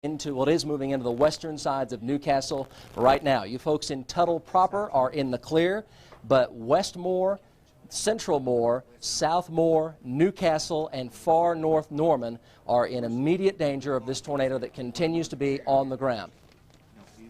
into, well, it is moving into the western sides of Newcastle right now. You folks in Tuttle proper are in the clear, but Westmore, Centralmore, Southmore, Newcastle, and far north Norman are in immediate danger of this tornado that continues to be on the ground.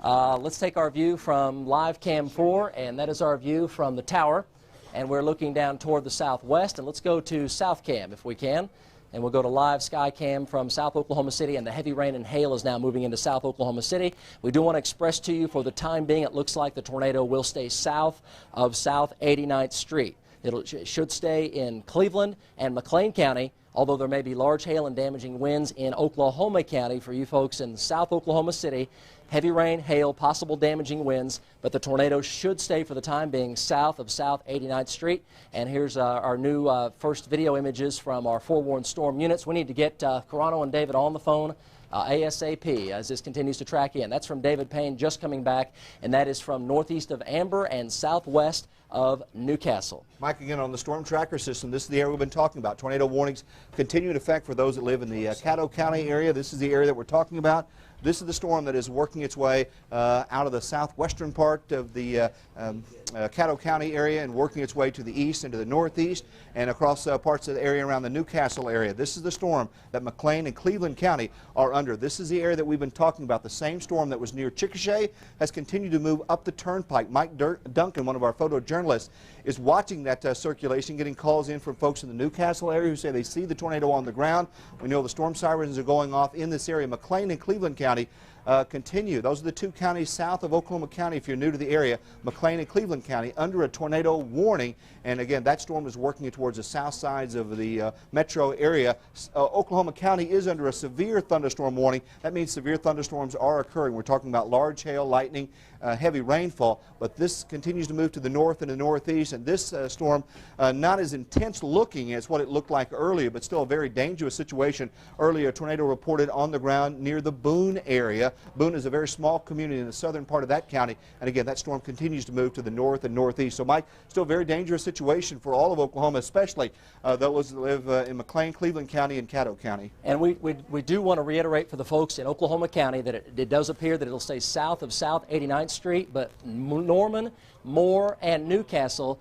Let's take our view from live cam 4, and that is our view from the tower. And we're looking down toward the southwest, and let's go to South Cam if we can. And we'll go to live sky cam from South Oklahoma City, and the heavy rain and hail is now moving into South Oklahoma City. We do want to express to you, for the time being, it looks like the tornado will stay south of South 89th Street. It should stay in Cleveland and McLean County, although there may be large hail and damaging winds in Oklahoma County for you folks in South Oklahoma City. Heavy rain, hail, possible damaging winds, but the tornado should stay for the time being south of South 89th Street. And here's our new first video images from our forewarned storm units. We need to get Carano and David on the phone ASAP as this continues to track in. That's from David Payne just coming back, and that is from northeast of Amber and southwest of Newcastle. Mike, again on the storm tracker system, this is the area we've been talking about. Tornado warnings continue in effect for those that live in the Caddo County area. This is the area that we're talking about. This is the storm that is working its way out of the southwestern part of the Caddo County area and working its way to the east and to the northeast and across parts of the area around the Newcastle area. This is the storm that McLean and Cleveland County are under. This is the area that we've been talking about. The same storm that was near Chickasha has continued to move up the turnpike. Mike Duncan, one of our photojournalists, is watching that circulation, getting calls in from folks in the Newcastle area who say they see the tornado on the ground. We know the storm sirens are going off in this area. McLean and Cleveland County continue. Those are the two counties south of Oklahoma County, if you're new to the area, McLean and Cleveland County, under a tornado warning. And again, that storm is working towards the south sides of the metro area. Oklahoma County is under a severe thunderstorm warning. That means severe thunderstorms are occurring. We're talking about large hail, lightning, heavy rainfall, but this continues to move to the north and the northeast, and this storm not as intense looking as what it looked like earlier, but still a very dangerous situation. Earlier, a tornado reported on the ground near the Boone area. Boone is a very small community in the southern part of that county, and again, that storm continues to move to the north and northeast. So, Mike, still a very dangerous situation for all of Oklahoma, especially those that live in McLean, Cleveland County, and Caddo County. And we do want to reiterate for the folks in Oklahoma County that it does appear that it'll stay south of South 89th Street, but Norman, Moore, and Newcastle,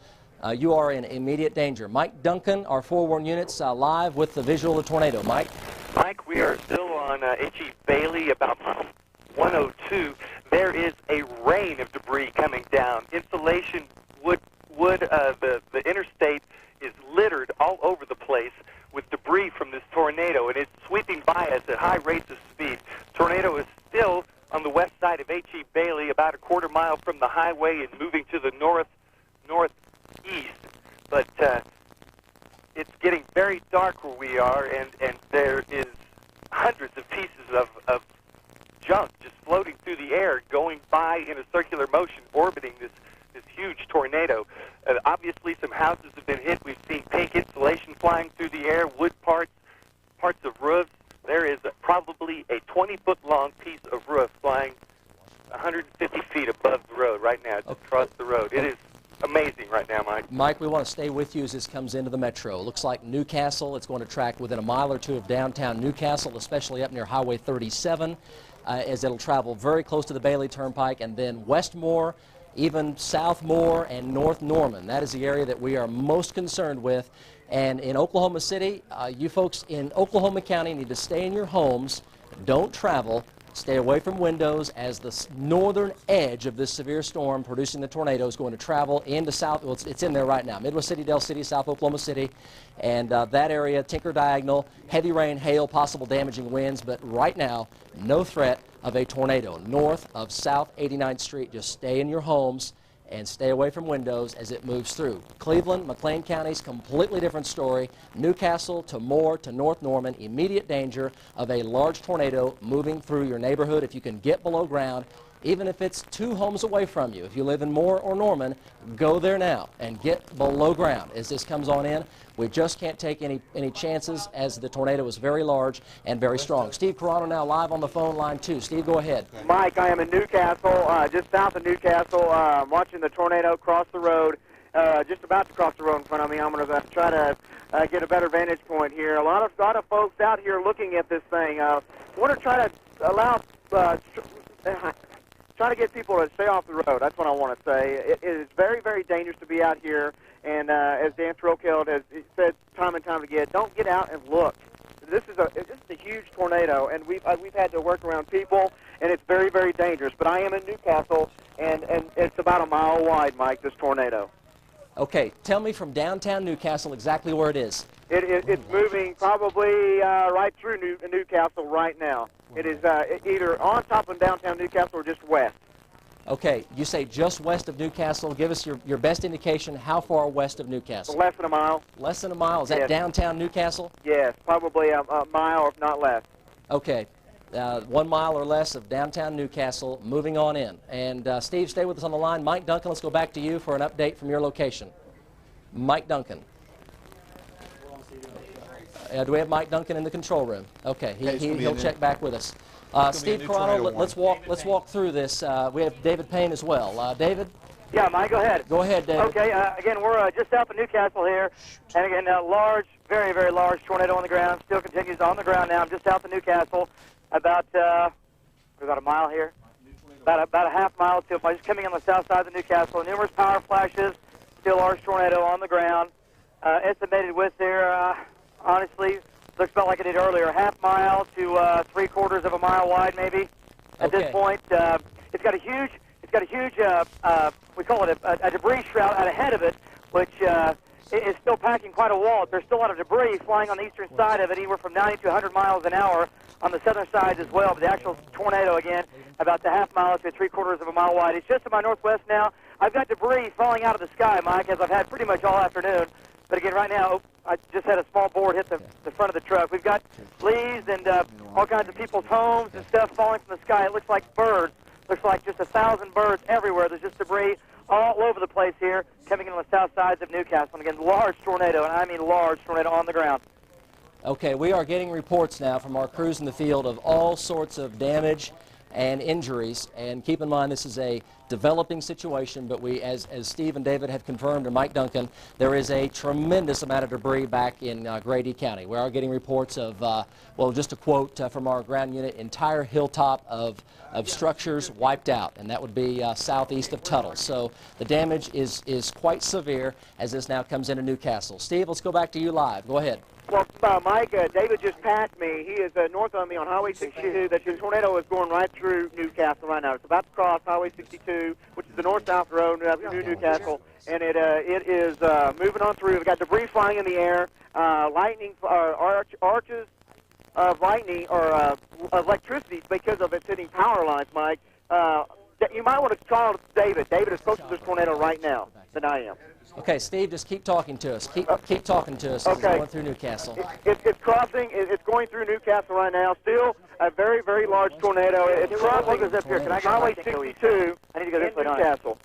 you are in immediate danger. Mike Duncan, our forewarned units, live with the visual of the tornado. Mike? Mike, we are still on H.E. Bailey, about 102. There is a rain of debris coming down. Insulation, the interstate is littered all over the place with debris from this tornado, and it's sweeping by us at high rates of speed. Tornado is still on the west side of H.E. Bailey, about a quarter mile from the highway, and moving to the northeast. But it's getting very dark where we are, and there is hundreds of pieces of junk just floating through the air, going by in a circular motion, orbiting this huge tornado. Obviously, some houses have been hit. We've seen pink insulation flying through the air, wood parts of roofs. There is probably a 20-foot long piece of roof flying 150 feet above the road right now, just across the road. It is amazing right now, Mike. Mike, we want to stay with you as this comes into the metro. It looks like Newcastle, it's going to track within a mile or two of downtown Newcastle, especially up near Highway 37, as it'll travel very close to the Bailey Turnpike, and then Westmore, even Southmore, and North Norman. That is the area that we are most concerned with. And in Oklahoma City, you folks in Oklahoma County need to stay in your homes. Don't travel. Stay away from windows as the northern edge of this severe storm producing the tornado is going to travel into south. Well, it's in there right now. Midwest City, Del City, South Oklahoma City, and that area, Tinker Diagonal, heavy rain, hail, possible damaging winds, but right now, no threat of a tornado north of South 89th Street. Just stay in your homes and stay away from windows as it moves through. Cleveland, McLean counties, completely different story. Newcastle to Moore to North Norman, immediate danger of a large tornado moving through your neighborhood. If you can get below ground, even if it's 2 homes away from you, if you live in Moore or Norman, go there now and get below ground as this comes on in. We just can't take any chances as the tornado is very large and very strong. Steve Carano now live on the phone line 2. Steve, go ahead. Mike, I am in Newcastle, just south of Newcastle. I'm watching the tornado cross the road, just about to cross the road in front of me. I'm going to try to get a better vantage point here. A lot of folks out here looking at this thing. I want to try to trying to get people to stay off the road. That's what I want to say. It is very, very dangerous to be out here. And as Dan Trokeld has said time and time again, don't get out and look. This is a huge tornado, and we've had to work around people, and it's very, very dangerous. But I am in Newcastle, and it's about a mile wide, Mike, this tornado. Okay, tell me from downtown Newcastle exactly where it is. It's moving probably right through Newcastle right now. It is either on top of downtown Newcastle or just west. Okay, you say just west of Newcastle. Give us your best indication. How far west of Newcastle? Less than a mile. Less than a mile. Is that Yes. downtown Newcastle? Yes, probably a mile, if not less. Okay, 1 mile or less of downtown Newcastle, moving on in. And Steve, stay with us on the line. Mike Duncan, let's go back to you for an update from your location. Mike Duncan. Do we have Mike Duncan in the control room? Okay, he'll check back with us. Steve Carano, let's walk through this. We have David Payne as well. David? Yeah, Mike, go ahead. Go ahead, David. Okay, again, we're just south of Newcastle here, and again, a large, very, very large tornado on the ground. Still continues on the ground now. I'm just south of Newcastle, about a mile here, about a half mile to. Just coming on the south side of Newcastle. Numerous power flashes. Still large tornado on the ground. Estimated width there, honestly, looks about like it did earlier, a half mile to 3/4 of a mile wide, maybe. At this point, it's got a huge. We call it a debris shroud out ahead of it, which is still packing quite a wall. There's still a lot of debris flying on the eastern side of it, anywhere from 90 to 100 miles an hour on the southern side as well. But the actual tornado, again, about the half mile to 3/4 of a mile wide. It's just to my northwest now. I've got debris falling out of the sky, Mike, as I've had pretty much all afternoon. But again, right now, I just had a small board hit the front of the truck. We've got leaves and all kinds of people's homes and stuff falling from the sky. It looks like birds. Looks like just 1,000 birds everywhere. There's just debris all over the place here, coming in on the south sides of Newcastle. And again, large tornado, and I mean large tornado on the ground. Okay, we are getting reports now from our crews in the field of all sorts of damage and injuries. And keep in mind, this is a developing situation, but we, as Steve and David have confirmed, and Mike Duncan, there is a tremendous amount of debris back in Grady County. We are getting reports of, well, just a quote from our ground unit, entire hilltop of structures wiped out, and that would be southeast of Tuttle. So the damage is quite severe as this now comes into Newcastle. Steve, let's go back to you live. Go ahead. Well, Mike, David just passed me. He is north of me on Highway 62. The tornado is going right through Newcastle right now. It's about to cross Highway 62, which is the north-south road through Newcastle, and it is moving on through. We've got debris flying in the air, lightning, arches of lightning or electricity because of it hitting power lines, Mike. You might want to call David. David is closer to this tornado right now than I am. Okay, Steve, just keep talking to us. Keep talking to us as we're going through Newcastle. It's crossing. It's going through Newcastle right now. Still a very, very large tornado. It's crossing. Up here. Can I go Highway 62? I need to go this way. Newcastle.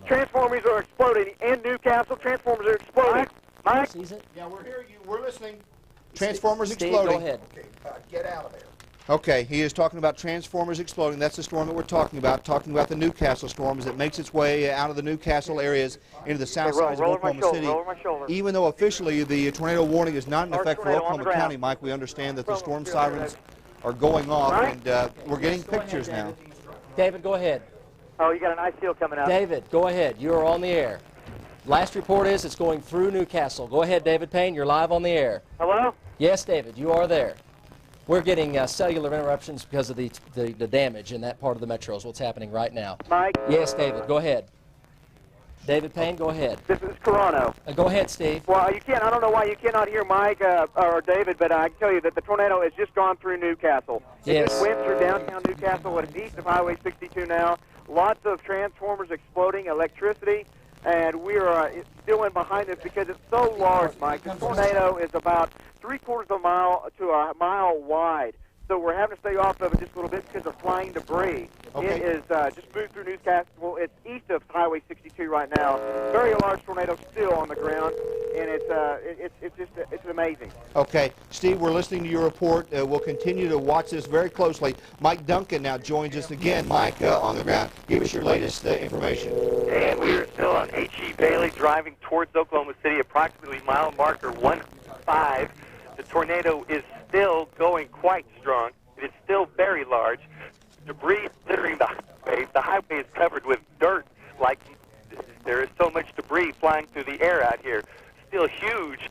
Transformers are exploding in Newcastle. Transformers are exploding. Mike? Yeah, we're hearing you. We're listening. Transformers Steve, exploding. Go ahead. Okay, get out of there. Okay, he is talking about transformers exploding. That's the storm that we're talking about the Newcastle storm as it makes its way out of the Newcastle areas into the south side of Oklahoma City. Even though officially the tornado warning is not in effect for Oklahoma County, Mike, we understand that the storm sirens are going off, and we're getting pictures now. David, go ahead. Oh, you got an ice field coming out. David, go ahead. You are on the air. Last report is it's going through Newcastle. Go ahead, David Payne. You're live on the air. Hello? Yes, David, you are there. We're getting cellular interruptions because of the damage in that part of the metro is what's happening right now. Mike? Yes, David, go ahead. David Payne, go ahead. This is Carano. Go ahead, Steve. Well, you can't. I don't know why you cannot hear Mike or David, but I can tell you that the tornado has just gone through Newcastle. Yes. It just went through downtown Newcastle. It's east of Highway 62 now. Lots of transformers exploding, electricity, and we are still in behind this because it's so large, Mike. The tornado is about 3/4 of a mile to a mile wide. So we're having to stay off of it just a little bit because of flying debris. Okay. It is just moved through Newcastle. It's east of Highway 62 right now. Very large tornado still on the ground, and it's amazing. Okay, Steve, we're listening to your report. We'll continue to watch this very closely. Mike Duncan now joins us again. Mike, on the ground, give us your latest information. And we are still on H.E. Bailey driving towards Oklahoma City, approximately mile marker 15. The tornado is still going quite strong. It It is still very large. Debris littering the highway. The highway is covered with dirt. Like there is so much debris flying through the air out here. Still huge.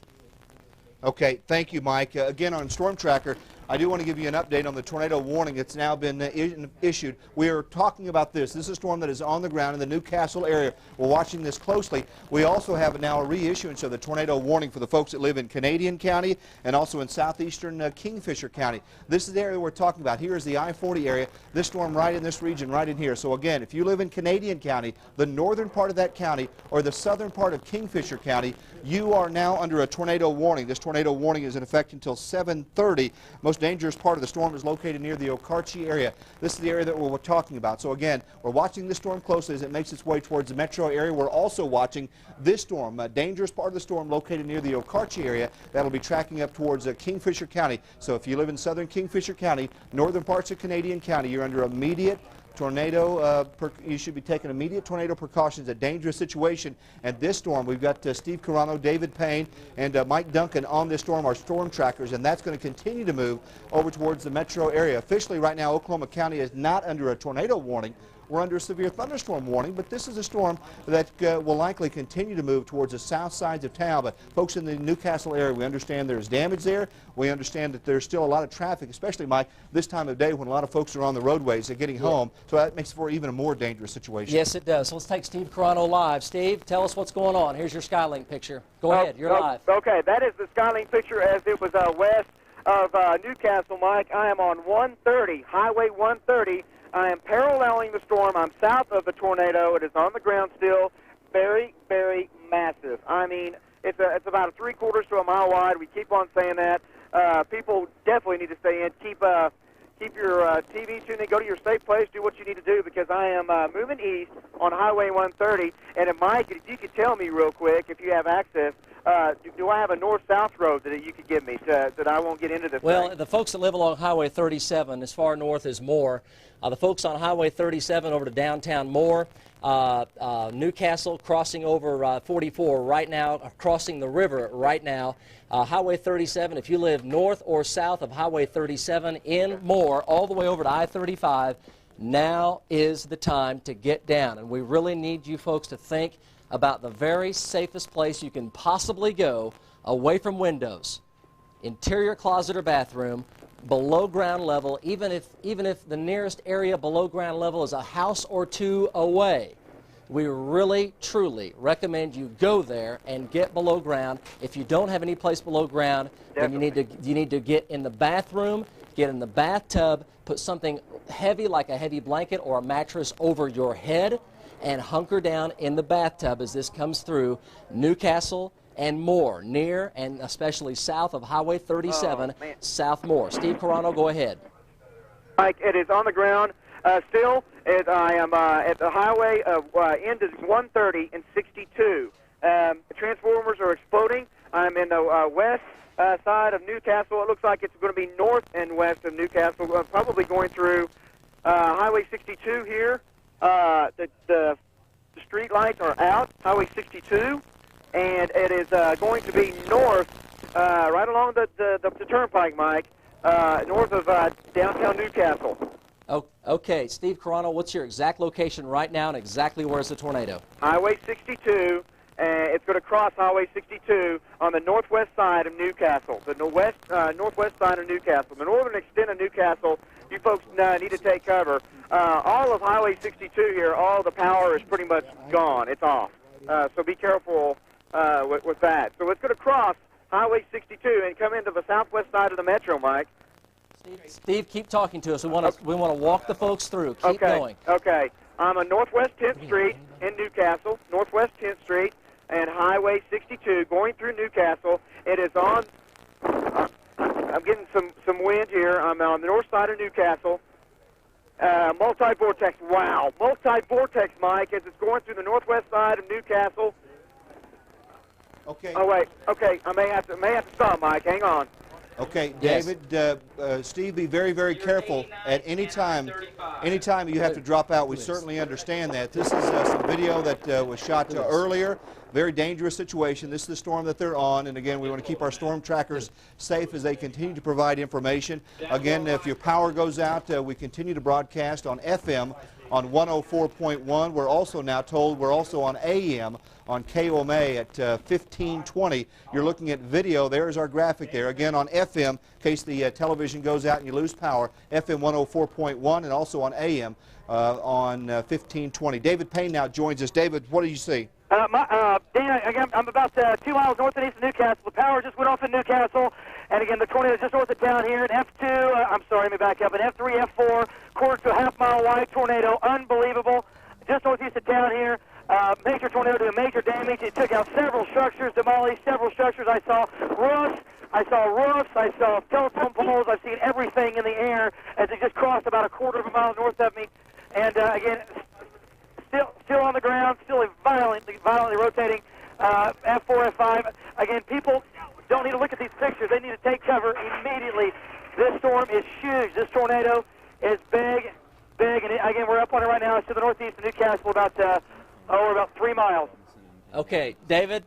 Okay, thank you, Mike. Again, on Storm Tracker, I do want to give you an update on the tornado warning that's now been issued. We are talking about this. This is a storm that is on the ground in the Newcastle area. We're watching this closely. We also have now a reissuance of the tornado warning for the folks that live in Canadian County and also in southeastern Kingfisher County. This is the area we're talking about. Here is the I-40 area. This storm right in this region, right in here. So again, if you live in Canadian County, the northern part of that county, or the southern part of Kingfisher County, you are now under a tornado warning. This tornado warning is in effect until 7:30. Most dangerous part of the storm is located near the Okarche area. This is the area that we're talking about. So again, we're watching this storm closely as it makes its way towards the metro area. We're also watching this storm, a dangerous part of the storm located near the Okarche area that'll be tracking up towards Kingfisher County. So if you live in southern Kingfisher County, northern parts of Canadian County, you're under immediate tornado, you should be taking immediate tornado precautions, a dangerous situation. And this storm, we've got Steve Carano, David Payne, and Mike Duncan on this storm, our storm trackers, and that's going to continue to move over towards the metro area. Officially right now, Oklahoma County is not under a tornado warning. We're under a severe thunderstorm warning, but this is a storm that will likely continue to move towards the south sides of town. But folks in the Newcastle area, we understand there's damage there. We understand that there's still a lot of traffic, especially, Mike, this time of day when a lot of folks are on the roadways and getting home. So that makes for even a more dangerous situation. Yes, it does. So let's take Steve Carano live. Steve, tell us what's going on. Here's your Skylink picture. Go ahead. You're live. Okay, that is the Skylink picture as it was west of Newcastle, Mike. I am on 130, Highway 130. I am paralleling the storm. I'm south of the tornado. It is on the ground still. Very, very massive. I mean, it's about a 3/4 to a mile wide. We keep on saying that. People definitely need to stay in. Keep your TV tuned in. Go to your safe place. Do what you need to do because I am moving east on Highway 130. And Mike, if you could tell me real quick, if you have access, do I have a north-south road that you could give me that I won't get into this thing? The folks that live along Highway 37, as far north as Moore, the folks on Highway 37 over to downtown Moore, Newcastle crossing over 44 right now, crossing the river right now. Highway 37, if you live north or south of Highway 37 in Moore, all the way over to I-35, now is the time to get down. And we really need you folks to think about the very safest place you can possibly go away from windows, interior closet or bathroom, below ground level, even if the nearest area below ground level is a house or two away. We really, truly recommend you go there and get below ground. If you don't have any place below ground, then you need to get in the bathroom, get in the bathtub, put something heavy like a heavy blanket or a mattress over your head, and hunker down in the bathtub as this comes through Newcastle and Moore, near and especially south of Highway 37, South Moore. Steve Carano, go ahead. Mike, it is on the ground still. I am at the highway end is 130 and 62. Transformers are exploding. I'm in the west side of Newcastle. It looks like it's going to be north and west of Newcastle, probably going through Highway 62 here. The street lights are out, Highway 62, and it is going to be north, right along the turnpike, Mike, north of downtown Newcastle. Oh, okay, Steve Carano, what's your exact location right now and exactly where's the tornado? Highway 62, and it's going to cross Highway 62 on the northwest side of Newcastle, the northwest side of Newcastle. The northern extent of Newcastle, you folks need to take cover. All of Highway 62 here, all the power is pretty much gone. It's off. So be careful with that. So it's going to cross Highway 62 and come into the southwest side of the metro, Mike. Steve, keep talking to us. We want to walk the folks through. Keep going. Okay. I'm on Northwest 10th Street in Newcastle, Northwest 10th Street, and Highway 62 going through Newcastle. It is on. I'm getting some wind here. I'm on the north side of Newcastle. Multi-vortex. Wow. Multi-vortex, Mike, as it's going through the northwest side of Newcastle. Okay. Oh wait. Okay. I may have to stop, Mike. Hang on. Okay, David, Steve, be very, very careful at any time. Anytime you have to drop out, we certainly understand that. This is some video that was shot earlier. Very dangerous situation. This is the storm that they're on, and again, we want to keep our storm trackers safe as they continue to provide information. Again, if your power goes out, we continue to broadcast on FM on 104.1. We're also now told we're also on AM on KOMA at 1520. You're looking at video. There's our graphic there. Again, on FM, in case the television goes out and you lose power, FM 104.1, and also on AM on 1520. David Payne now joins us. David, what do you see? Dan, again, I'm about 2 miles north and east of Newcastle. The power just went off in Newcastle. And again, the tornado is just north of town here. An F2, I'm sorry, let me back up. An F3, F4, quarter to a half-mile wide tornado. Unbelievable. Just northeast of town here. Major tornado doing major damage. It took out several structures, demolished several structures. I saw roofs. I saw telephone poles. I've seen everything in the air as it just crossed about a quarter of a mile north of me. And again, still on the ground, still violently rotating. F4, F5. Again, people don't need to look at these pictures. They need to take cover immediately. This storm is huge. This tornado is big. And again, we're up on it right now. It's to the northeast of Newcastle, about 3 miles. Okay, David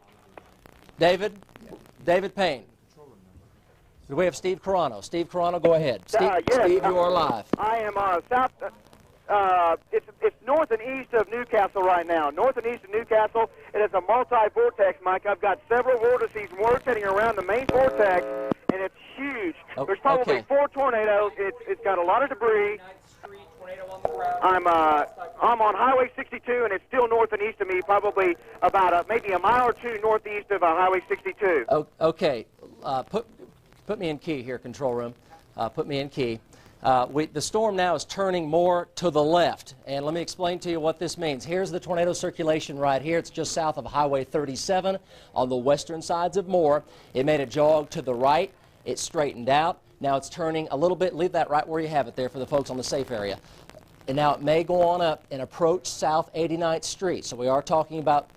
Payne. Do we have Steve Carano? Steve Carano, go ahead. Yes, Steve, you are live. I am south. It's north and east of Newcastle right now. North and east of Newcastle. It is a multi-vortex, Mike. I've got several vortices rotating around the main vortex, and it's huge. There's probably 4 tornadoes. It's got a lot of debris. I'm on Highway 62, and it's still north and east of me, probably about maybe a mile or 2 northeast of Highway 62. Okay, put me in key here, control room. Put me in key. The storm now is turning more to the left, and let me explain to you what this means. Here's the tornado circulation right here. It's just south of Highway 37 on the western sides of Moore. It made a jog to the right. It straightened out. Now it's turning a little bit. Leave that right where you have it there for the folks on the safe area. And now it may go on up and approach South 89th Street. So we are talking about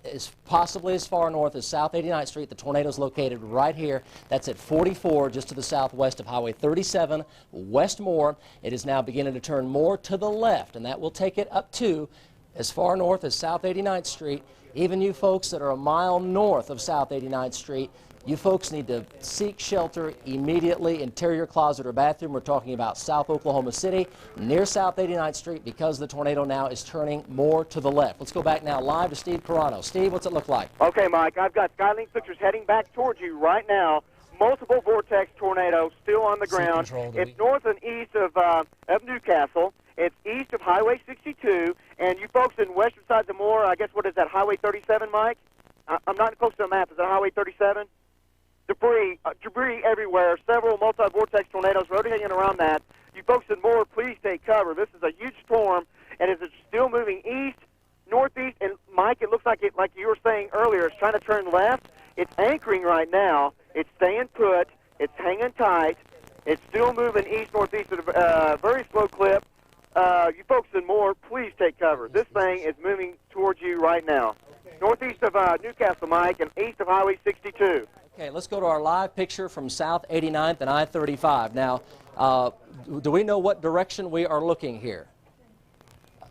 possibly as far north as South 89th Street. The tornado is located right here. That's at 44, just to the southwest of Highway 37, West Moore. It is now beginning to turn more to the left, and that will take it up to as far north as South 89th Street. Even you folks that are a mile north of South 89th Street, you folks need to seek shelter immediately. Interior closet or bathroom. We're talking about South Oklahoma City, near South 89th Street, because the tornado now is turning more to the left. Let's go back now live to Steve Carano. Steve, what's it look like? Okay, Mike, I've got Skylink pictures heading back towards you right now. Multiple vortex tornadoes still on the ground. It's north and east of Newcastle. It's east of Highway 62. And you folks in western sides of Moore, I guess, what is that, Highway 37, Mike? I'm not close to the map. Is that Highway 37? Debris everywhere, several multi-vortex tornadoes rotating around that. You folks in Moore, please take cover. This is a huge storm, and it's still moving east, northeast, and Mike, it looks like like you were saying earlier, it's trying to turn left. It's anchoring right now. It's staying put. It's hanging tight. It's still moving east, northeast at a very slow clip. You folks in Moore, please take cover. This thing is moving towards you right now. Northeast of Newcastle, Mike, and east of Highway 62. Okay, let's go to our live picture from South 89th and I-35. Now, do we know what direction we are looking here?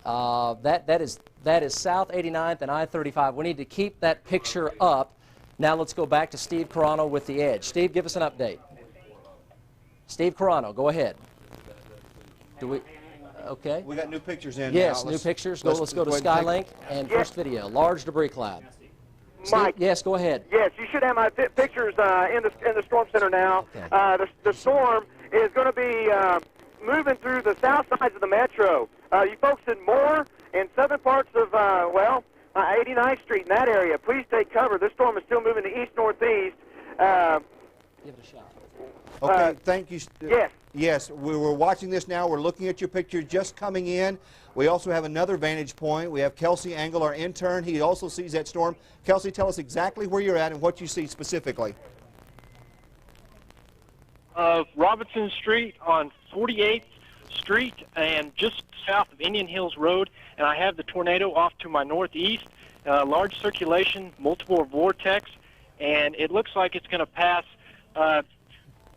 That is South 89th and I-35. We need to keep that picture up. Now let's go back to Steve Carano with the edge. Steve, give us an update. Steve Carano, go ahead. Do we? Okay. We got new pictures in. Yes, now. New pictures. Let's go to Skylink and first video. Large debris cloud. Mike, Steve, yes, go ahead. Yes, you should have my pictures in the storm center now. Okay. The storm is going to be moving through the south sides of the metro. You folks in Moore and southern parts of 89th Street in that area, please take cover. This storm is still moving to east-northeast. Give it a shot. Okay, thank you. Yes. Yes, we're watching this now. We're looking at your picture just coming in. We also have another vantage point. We have Kelsey Angle, our intern. He also sees that storm. Kelsey, tell us exactly where you're at and what you see specifically. Robinson Street on 48th Street and just south of Indian Hills Road, and I have the tornado off to my northeast. Large circulation, multiple vortex, and it looks like it's going to pass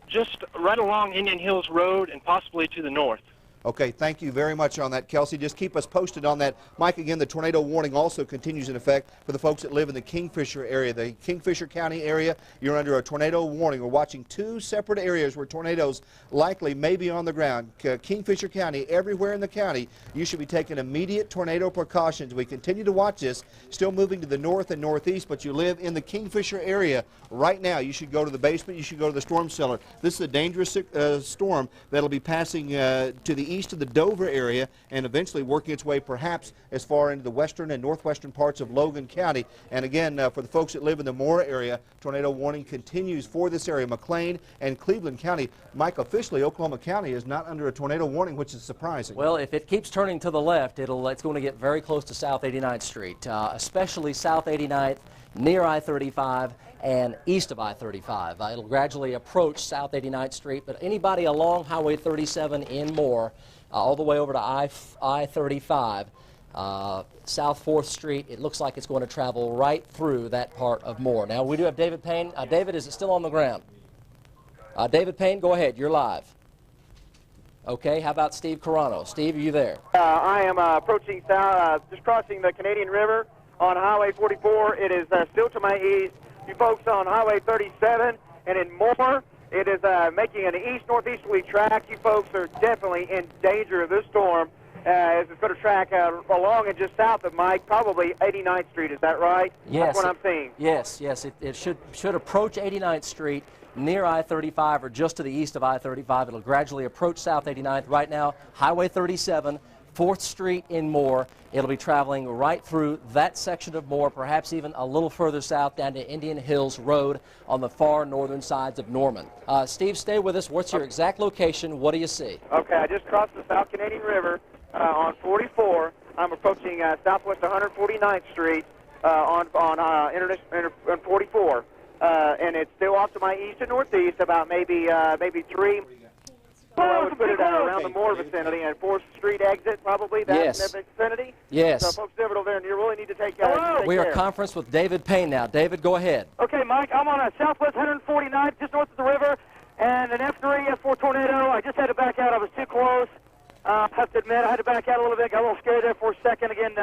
just right along Indian Hills Road and possibly to the north. Okay, thank you very much on that, Kelsey. Just keep us posted on that. Mike, again, the tornado warning also continues in effect for the folks that live in the Kingfisher area. The Kingfisher County area, you're under a tornado warning. We're watching two separate areas where tornadoes likely may be on the ground. Kingfisher County, everywhere in the county, you should be taking immediate tornado precautions. We continue to watch this, still moving to the north and northeast, but you live in the Kingfisher area right now. You should go to the basement. You should go to the storm cellar. This is a dangerous storm that'll be passing to the east of the Dover area and eventually working its way perhaps as far into the western and northwestern parts of Logan County. And again, for the folks that live in the Moore area, tornado warning continues for this area. McLean and Cleveland County. Mike, officially Oklahoma County is not under a tornado warning, which is surprising. Well, if it keeps turning to the left, it's going to get very close to South 89th Street, especially South 89th, near I-35 and east of I-35. It'll gradually approach South 89th Street, but anybody along Highway 37 in Moore, all the way over to I-35, South 4th Street, it looks like it's going to travel right through that part of Moore. Now, we do have David Payne. David, is it still on the ground? David Payne, go ahead. You're live. Okay, how about Steve Carano? Steve, are you there? I am approaching south, just crossing the Canadian River on Highway 44. It is still to my east. You folks on Highway 37 and in Moore, it is making an east-northeasterly track. You folks are definitely in danger of this storm as it's going to track along and just south of Mike, probably 89th Street. Is that right? Yes. That's what I'm seeing. Yes, yes. It should approach 89th Street near I-35 or just to the east of I-35. It'll gradually approach South 89th. Right now, Highway 37, 4th Street in Moore. It'll be traveling right through that section of Moore, perhaps even a little further south down to Indian Hills Road on the far northern sides of Norman. Steve, stay with us. What's your exact location? What do you see? Okay, I just crossed the South Canadian River on 44. I'm approaching southwest 149th Street on 44. And it's still off to my east and northeast, about maybe 3. I would put it around the Moore vicinity and 4th Street exit, probably. That's in the vicinity. Yes. So, folks, David over there, and you really need to take We are conference with David Payne now. David, go ahead. Okay, Mike, I'm on southwest 149th, just north of the river, and an F3, F4 tornado. I just had to back out. I was too close. I have to admit, I had to back out a little bit. Got a little scared there for a second. Again,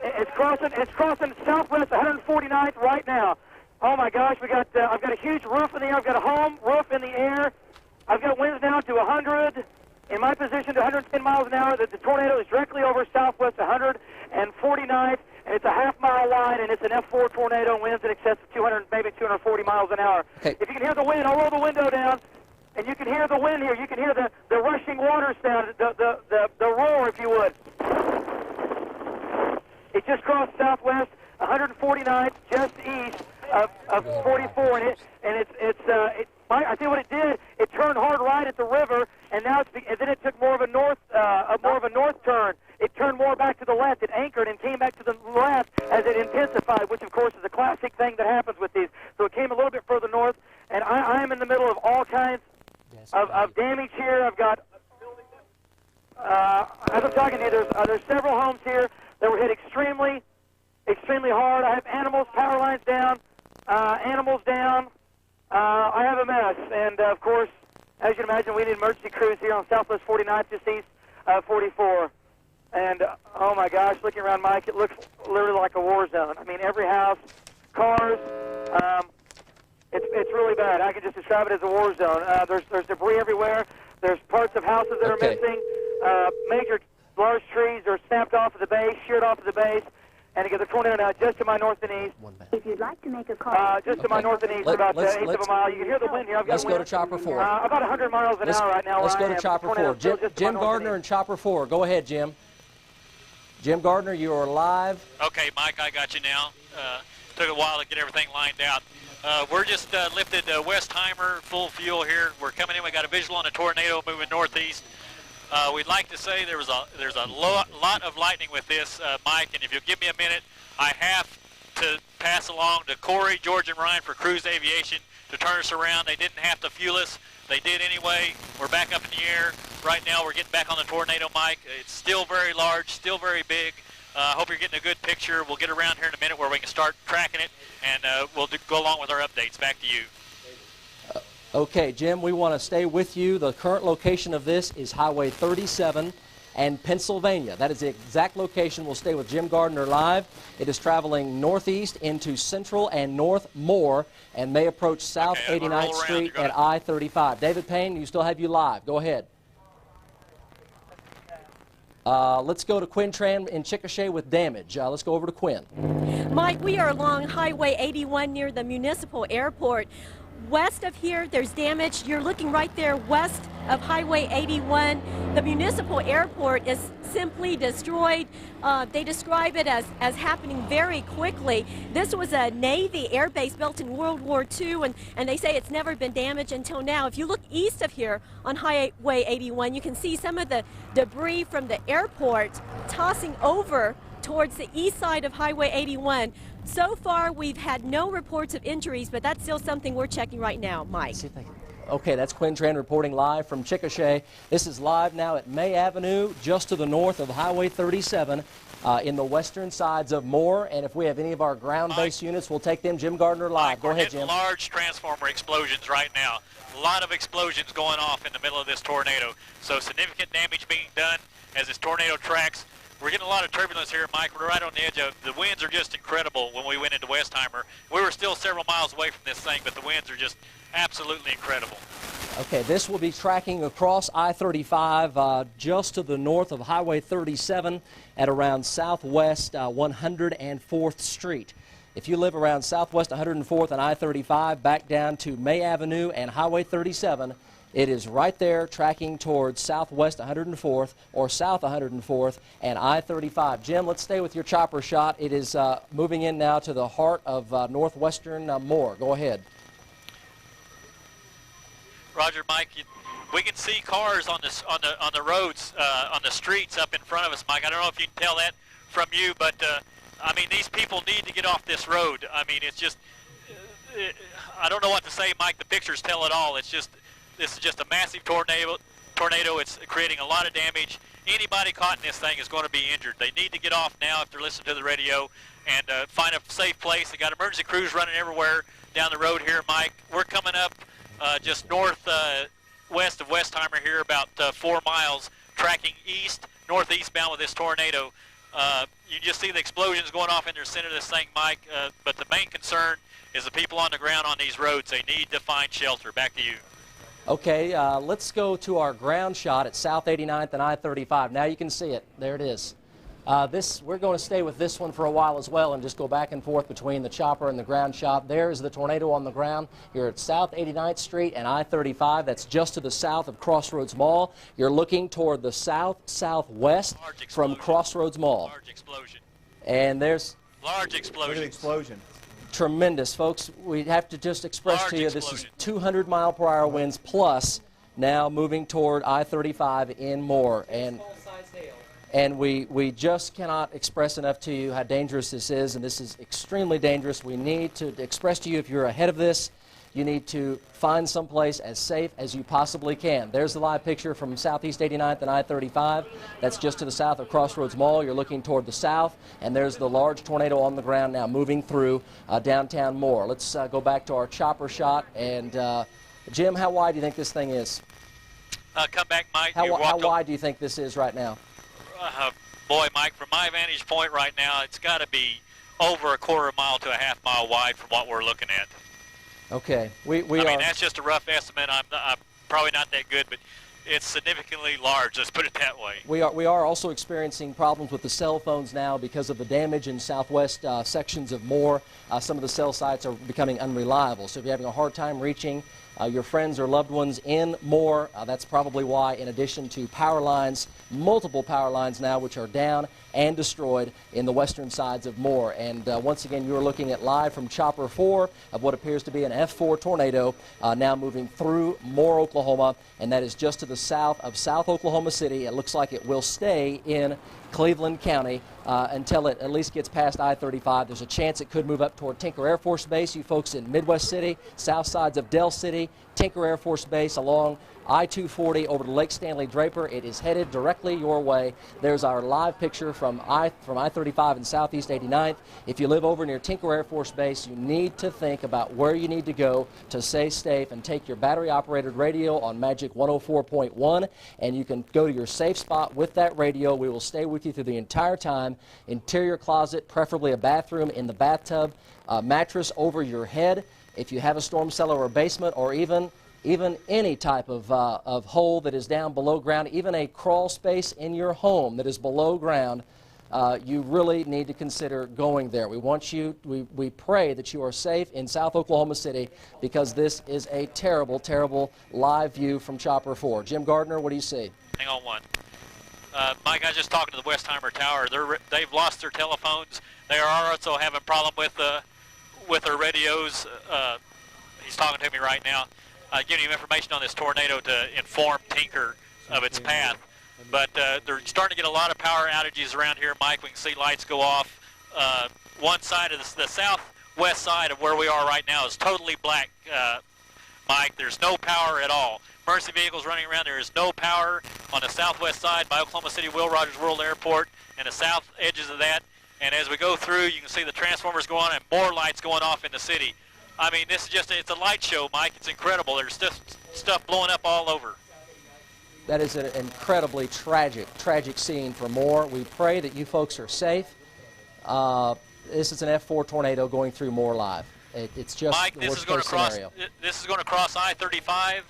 it's crossing southwest 149th right now. Oh my gosh, I've got a huge roof in the air. I've got a home roof in the air. I've got winds now to 100 in my position to 110 miles an hour. The tornado is directly over southwest 149th, and it's a half-mile line, and it's an F4 tornado, winds in excess of 200, maybe 240 miles an hour. Okay. If you can hear the wind, I'll roll the window down, and you can hear the wind here. You can hear the rushing water sound, the roar, if you would. It just crossed southwest 149th, just east of 44, and I tell you what it did. It turned hard right at the river, and now and then it took more of a north turn. It turned more back to the left. It anchored and came back to the left as it intensified, which of course is a classic thing that happens with these. So it came a little bit further north, and I am in the middle of all kinds of damage here. I've got, as I'm talking to you, there's several homes here that were hit extremely hard. I have animals, power lines down, animals down. I have a mess, and of course, as you can imagine, we need emergency crews here on Southwest 49th, just east 44. And oh my gosh, looking around, Mike, it looks literally like a war zone. I mean, every house, cars, it's really bad. I can just describe it as a war zone. There's debris everywhere. There's parts of houses that are missing. Major large trees are snapped off of the base, sheared off of the base. And again, the tornado now just to my north and east. If you'd like to make a call, just to my north and east, about an eighth of a mile. You can hear the wind here. Let's go to Chopper 4. About 100 miles an hour right now. Let's go to Chopper 4. Jim Gardner and Chopper 4. Go ahead, Jim. Jim Gardner, you are live. Okay, Mike, I got you now. Took a while to get everything lined out. We're just lifted Westheimer, full fuel here. We're coming in. We got a visual on a tornado moving northeast. We'd like to say there's a lot of lightning with this, Mike, and if you'll give me a minute, I have to pass along to Corey, George, and Ryan for Cruise Aviation to turn us around. They didn't have to fuel us. They did anyway. We're back up in the air. Right now we're getting back on the tornado, Mike. It's still very large, still very big. I hope you're getting a good picture. We'll get around here in a minute where we can start tracking it, and we'll go along with our updates. Back to you. Okay, Jim, we want to stay with you. The current location of this is Highway 37 and Pennsylvania. That is the exact location. We'll stay with Jim Gardner live. It is traveling northeast into Central and North Moore and may approach South 89th Street and I-35. David Payne, you still have you live. Go ahead. Let's go to Quinn Tran in Chickasha with damage. Let's go over to Quinn. Mike, we are along Highway 81 near the municipal airport. West of here, there's damage. You're looking right there west of Highway 81. The municipal airport is simply destroyed. They describe it as happening very quickly. This was a Navy air base built in World War II, and they say it's never been damaged until now. If you look east of here on Highway 81, you can see some of the debris from the airport tossing over towards the east side of Highway 81. So far, we've had no reports of injuries, but that's still something we're checking right now, Mike. Okay, that's Quinn Tran reporting live from Chickasha. This is live now at May Avenue, just to the north of Highway 37, in the western sides of Moore. And if we have any of our ground-based units, we'll take them. Jim Gardner live. Go ahead, Jim. Large transformer explosions right now. A lot of explosions going off in the middle of this tornado. So significant damage being done as this tornado tracks. We're getting a lot of turbulence here, Mike. We're right on the edge of the winds are just incredible when we went into Westheimer. We were still several miles away from this thing, but the winds are just absolutely incredible. Okay, this will be tracking across I-35 just to the north of Highway 37 at around southwest 104th Street. If you live around southwest 104th and I-35 back down to May Avenue and Highway 37, it is right there tracking towards southwest 104th or south 104th and I-35. Jim, let's stay with your chopper shot. It is moving in now to the heart of northwestern Moore. Go ahead. Roger, Mike. We can see cars on the roads, on the streets up in front of us, Mike. I don't know if you can tell that from you, but I mean, these people need to get off this road. I mean, it's just, I don't know what to say, Mike. The pictures tell it all. It's just, this is just a massive tornado. It's creating a lot of damage. Anybody caught in this thing is going to be injured. They need to get off now if they're listening to the radio and find a safe place. They got emergency crews running everywhere down the road here, Mike. We're coming up just west of Westheimer here, about 4 miles, tracking northeastbound with this tornado. You just see the explosions going off in the center of this thing, Mike. But the main concern is the people on the ground on these roads. They need to find shelter. Back to you. Okay, let's go to our ground shot at South 89th and I-35. Now you can see it. There it is. We're going to stay with this one for a while as well and just go back and forth between the chopper and the ground shot. There is the tornado on the ground. You're at South 89th Street and I-35. That's just to the south of Crossroads Mall. You're looking toward the south-southwest from Crossroads Mall. Large explosion. And there's... Large explosion. Look at the explosion. Tremendous, folks. We have to just express to you this is 200-mile-per-hour winds plus now moving toward I-35 in Moore. And we just cannot express enough to you how dangerous this is, and this is extremely dangerous. We need to express to you, if you're ahead of this, you need to find someplace as safe as you possibly can. There's the live picture from Southeast 89th and I-35. That's just to the south of Crossroads Mall. You're looking toward the south, and there's the large tornado on the ground now moving through downtown Moore. Let's go back to our chopper shot. And Jim, how wide do you think this thing is? Come back, Mike. How wide do you think this is right now? Boy, Mike, from my vantage point right now, it's got to be over a quarter mile to a half mile wide from what we're looking at. Okay. I mean, that's just a rough estimate. I'm probably not that good, but it's significantly large. Let's put it that way. We are also experiencing problems with the cell phones now because of the damage in southwest sections of Moore. Some of the cell sites are becoming unreliable. So if you're having a hard time reaching your friends or loved ones in Moore, that's probably why, in addition to power lines, multiple power lines now which are down and destroyed in the western sides of Moore. And once again, you're looking at live from Chopper 4 of what appears to be an F4 tornado now moving through Moore, Oklahoma, and that is just to the south of South Oklahoma City. It looks like it will stay in Cleveland County until it at least gets past I-35. There's a chance it could move up toward Tinker Air Force Base. You folks in Midwest City, south sides of Del City, Tinker Air Force Base along I-240 over to Lake Stanley Draper. It is headed directly your way. There's our live picture from I-35 and Southeast 89th. If you live over near Tinker Air Force Base, you need to think about where you need to go to stay safe and take your battery-operated radio on Magic 104.1, and you can go to your safe spot with that radio. We will stay with you through the entire time. Interior closet, preferably a bathroom in the bathtub, mattress over your head. If you have a storm cellar or basement, or even any type of hole that is down below ground, even a crawl space in your home that is below ground, you really need to consider going there. We want you, we pray that you are safe in South Oklahoma City, because this is a terrible, terrible live view from Chopper 4. Jim Gardner, what do you see? Hang on one. Mike, I was just talking to the Westheimer Tower. They've lost their telephones. They are also having a problem with their radios. He's talking to me right now. Giving him information on this tornado to inform Tinker of its path. But they're starting to get a lot of power outages around here, Mike. We can see lights go off. One side of the southwest side of where we are right now is totally black, Mike. There's no power at all. Emergency vehicles running around. There is no power on the southwest side by Oklahoma City Will Rogers World Airport and the south edges of that. And as we go through, you can see the transformers go on and more lights going off in the city. I mean, this is just, it's a light show, Mike. It's incredible. There's stuff blowing up all over. That is an incredibly tragic scene for Moore. We pray that you folks are safe. This is an F4 tornado going through Moore live. It's just Mike, the worst case scenario. This is going to cross I-35.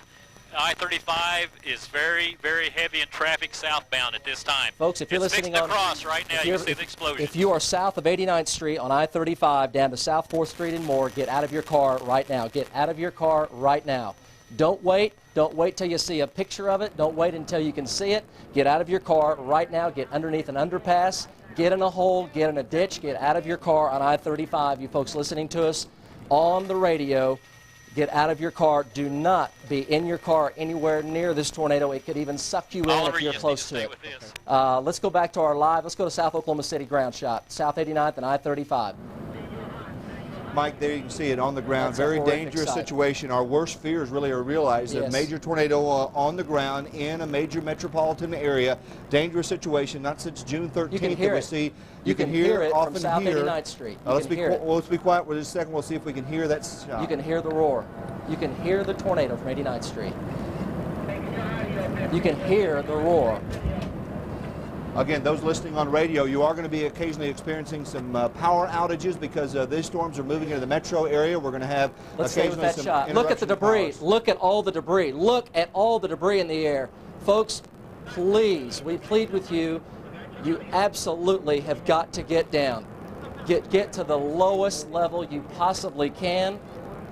I-35 is very, very heavy in traffic southbound at this time. Folks, if you're listening on, cross right now, you can see the explosion. If you are south of 89th Street on I-35 down to South 4th Street and more, get out of your car right now. Get out of your car right now. Don't wait. Don't wait till you see a picture of it. Don't wait until you can see it. Get out of your car right now. Get underneath an underpass. Get in a hole. Get in a ditch. Get out of your car on I-35. You folks listening to us on the radio, get out of your car. Do not be in your car anywhere near this tornado. It could even suck you in if you're close to it. Let's go back to our live. Let's go to South Oklahoma City ground shot. South 89th and I-35. Mike, there you can see it on the ground. Very dangerous situation. Our worst fears really are realized. A major tornado on the ground in a major metropolitan area. Dangerous situation. Not since June 13th that we see. You can hear it from South 89th Street. Let's be quiet for just a second. We'll see if we can hear that shot. You can hear the roar. You can hear the tornado from 89th Street. You can hear the roar. Again, those listening on radio, you are going to be occasionally experiencing some power outages because these storms are moving into the metro area. We're going to have occasionally some shot. Look at the debris. Look at all the debris. Look at all the debris in the air. Folks, please, we plead with you. You absolutely have got to get down. Get to the lowest level you possibly can.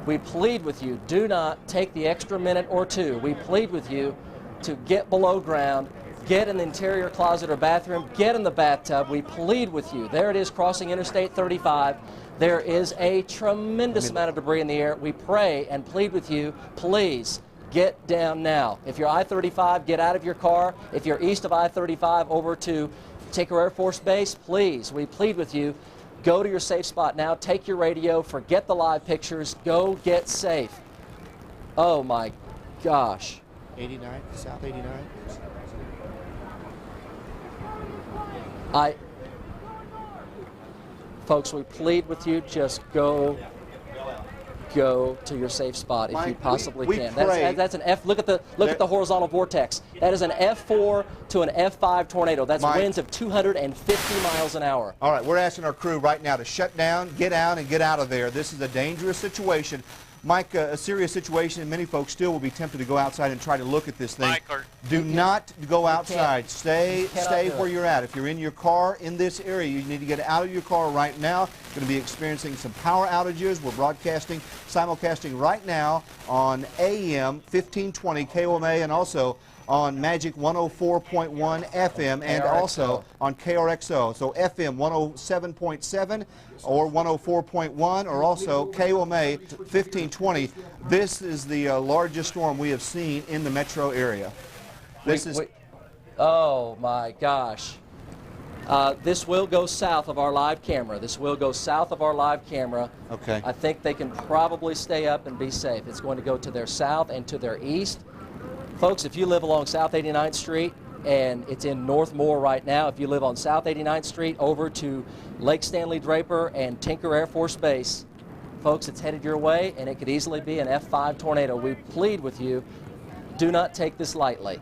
We plead with you. Do not take the extra minute or two. We plead with you to get below ground. Get in the interior closet or bathroom. Get in the bathtub. We plead with you. There it is, crossing Interstate 35. There is a tremendous amount of debris in the air. We pray and plead with you, please get down now. If you're I-35, get out of your car. If you're east of I-35 over to Tinker Air Force Base, please, we plead with you, go to your safe spot now. Take your radio. Forget the live pictures. Go get safe. Oh, my gosh. 89, South 89. Folks, we plead with you, just go to your safe spot if you possibly can. That's an F. Look at the horizontal vortex. That is an F4 to an F5 tornado. That's winds of 250 miles an hour. All right, we're asking our crew right now to shut down, get out, and get out of there. This is a dangerous situation. Mike, a serious situation, and many folks still will be tempted to go outside and try to look at this thing. Do not go outside. Stay where you're at. If you're in your car in this area, you need to get out of your car right now. You're going to be experiencing some power outages. We're broadcasting, simulcasting right now on AM 1520 KOMA and also on Magic 104.1 FM and also on KRXO. So FM 107.7 or 104.1 or also KOMA 1520. This is the largest storm we have seen in the metro area. Oh my gosh. This will go south of our live camera. This will go south of our live camera. Okay. I think they can probably stay up and be safe. It's going to go to their south and to their east. Folks, if you live along South 89th Street, and it's in North Moore right now, if you live on South 89th Street over to Lake Stanley Draper and Tinker Air Force Base, folks, it's headed your way, and it could easily be an F5 tornado. We plead with you, do not take this lightly.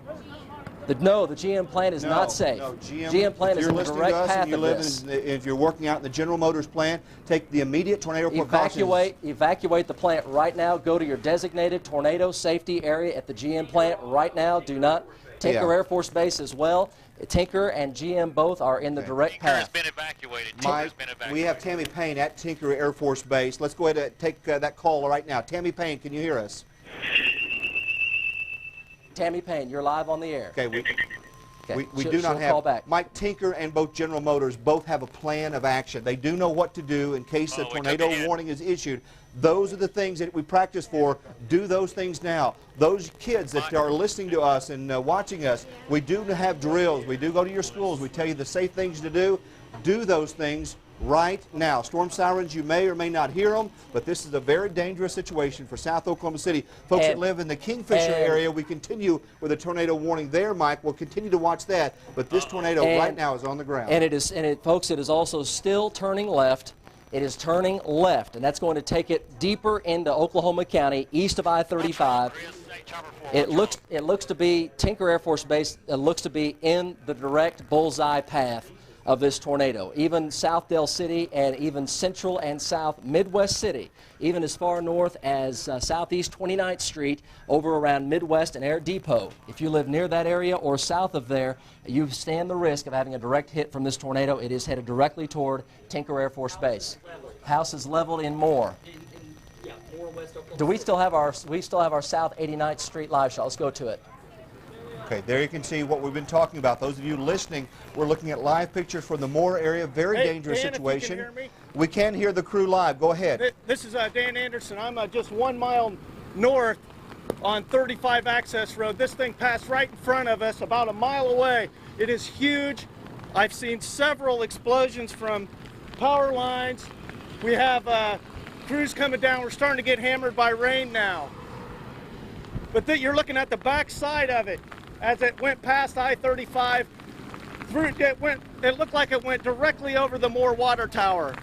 The GM plant is not safe. No, GM plant is in the direct path of this. If you're working out in the General Motors plant, take the immediate tornado precautions. Evacuate the plant right now. Go to your designated tornado safety area at the GM plant right now. Do not. Tinker Air Force Base as well. Tinker and GM both are in the direct path. Tinker has been evacuated. Mike, we have Tammy Payne at Tinker Air Force Base. Let's go ahead and take that call right now. Tammy Payne, can you hear us? Tammy Payne, you're live on the air. Okay, we do not have. Call back. Mike, Tinker and both General Motors both have a plan of action. They do know what to do in case a tornado warning is issued. Those are the things that we practice for. Do those things now. Those kids that are listening to us and watching us, we do have drills. We do go to your schools. We tell you the safe things to do. Do those things right now. Storm sirens, you may or may not hear them, but this is a very dangerous situation for South Oklahoma City. Folks that live in the Kingfisher area, we continue with a tornado warning there, Mike. We'll continue to watch that, but this tornado right now is on the ground. Folks, it is also still turning left. It is turning left, and that's going to take it deeper into Oklahoma County, east of I-35. It looks to be Tinker Air Force Base. It looks to be in the direct bullseye path of this tornado. Even South Del City and even Central and South Midwest City, even as far north as Southeast 29th Street, over around Midwest and Air Depot. If you live near that area or south of there, you stand the risk of having a direct hit from this tornado. It is headed directly toward Tinker Air Force Base. House is leveled in Moore. Do we still have our South 89th Street live shot? Let's go to it. Okay, there you can see what we've been talking about. Those of you listening, we're looking at live pictures from the Moore area. Very dangerous situation. If you can hear me? We can hear the crew live. Go ahead. This is Dan Anderson. I'm just 1 mile north on 35 Access Road. This thing passed right in front of us, about a mile away. It is huge. I've seen several explosions from power lines. We have crews coming down. We're starting to get hammered by rain now. But you're looking at the back side of it. As it went past I-35, it looked like it went directly over the Moore Water Tower.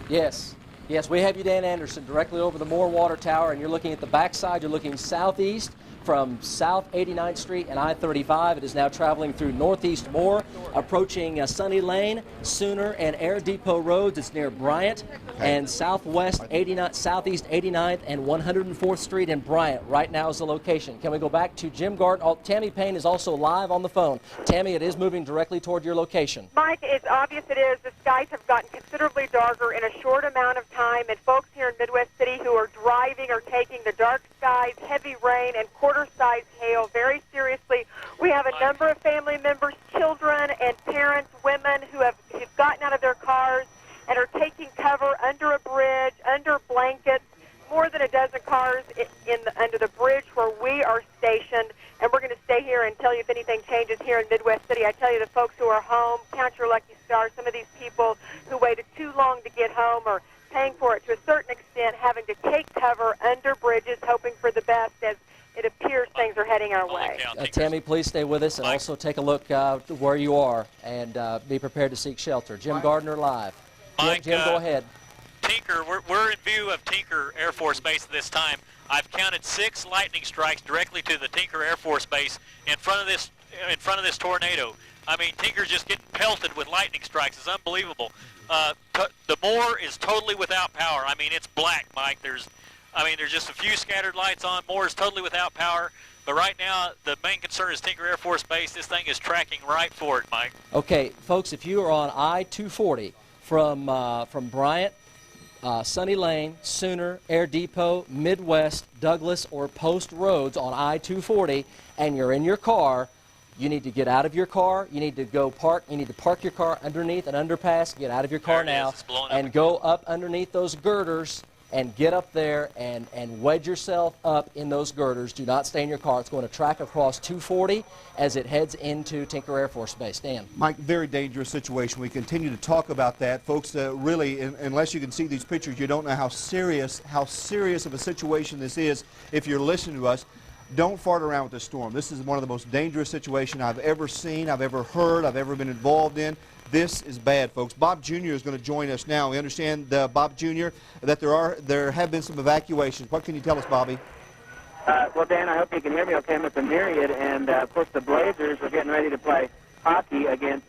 Yes, we have you, Dan Anderson, directly over the Moore Water Tower, and you're looking at the backside. You're looking southeast from South 89th Street and I-35. It is now traveling through northeast Moore, approaching Sunny Lane, Sooner, and Air Depot roads. It's near Bryant and southeast 89th and 104th Street in Bryant. Right now is the location. Can we go back to Jim Gardner? Tammy Payne is also live on the phone. Tammy, it is moving directly toward your location. Mike, it's obvious it is. The skies have gotten considerably darker in a short amount of time, and folks here in Midwest City who are driving are taking the dark skies, heavy rain, and quarter-size hail very seriously. We have a number of family members, children and parents, women who have gotten out of their cars and are taking cover under a bridge, under blankets. More than a dozen cars under the bridge where we are stationed, and we're going to stay here and tell you if anything changes here in Midwest City. I tell you, the folks who are home, count your lucky stars. Some of these people who waited too long to get home are paying for it to a certain extent, having to take cover under bridges, hoping for the best as it appears things are heading our way. Tammy, please stay with us and also take a look where you are and be prepared to seek shelter. Jim Gardner live. Mike, Jim, go ahead. Tinker, we're in view of Tinker Air Force Base at this time. I've counted 6 lightning strikes directly to the Tinker Air Force Base in front of this tornado. I mean, Tinker's just getting pelted with lightning strikes. It's unbelievable. The Moore is totally without power. I mean, it's black, Mike. There's just a few scattered lights on. Moore is totally without power. But right now, the main concern is Tinker Air Force Base. This thing is tracking right for it, Mike. Okay, folks, if you are on I-240 from Bryant, Sunny Lane, Sooner, Air Depot, Midwest, Douglas, or Post Roads on I-240, and you're in your car, you need to get out of your car. You need to go park. You need to park your car underneath an underpass. Get out of your car now and go up underneath those girders and get up there and wedge yourself up in those girders. Do not stay in your car. It's going to track across 240 as it heads into Tinker Air Force Base. Dan. Mike, very dangerous situation. We continue to talk about that. Folks, really, unless you can see these pictures, you don't know how serious of a situation this is if you're listening to us. Don't fart around with this storm. This is one of the most dangerous situations I've ever seen, I've ever heard, I've ever been involved in. This is bad, folks. Bob Jr. is going to join us now. We understand, Bob Jr., that there have been some evacuations. What can you tell us, Bobby? Well, Dan, I hope you can hear me okay. I'm at the Myriad, and of course the Blazers are getting ready to play hockey against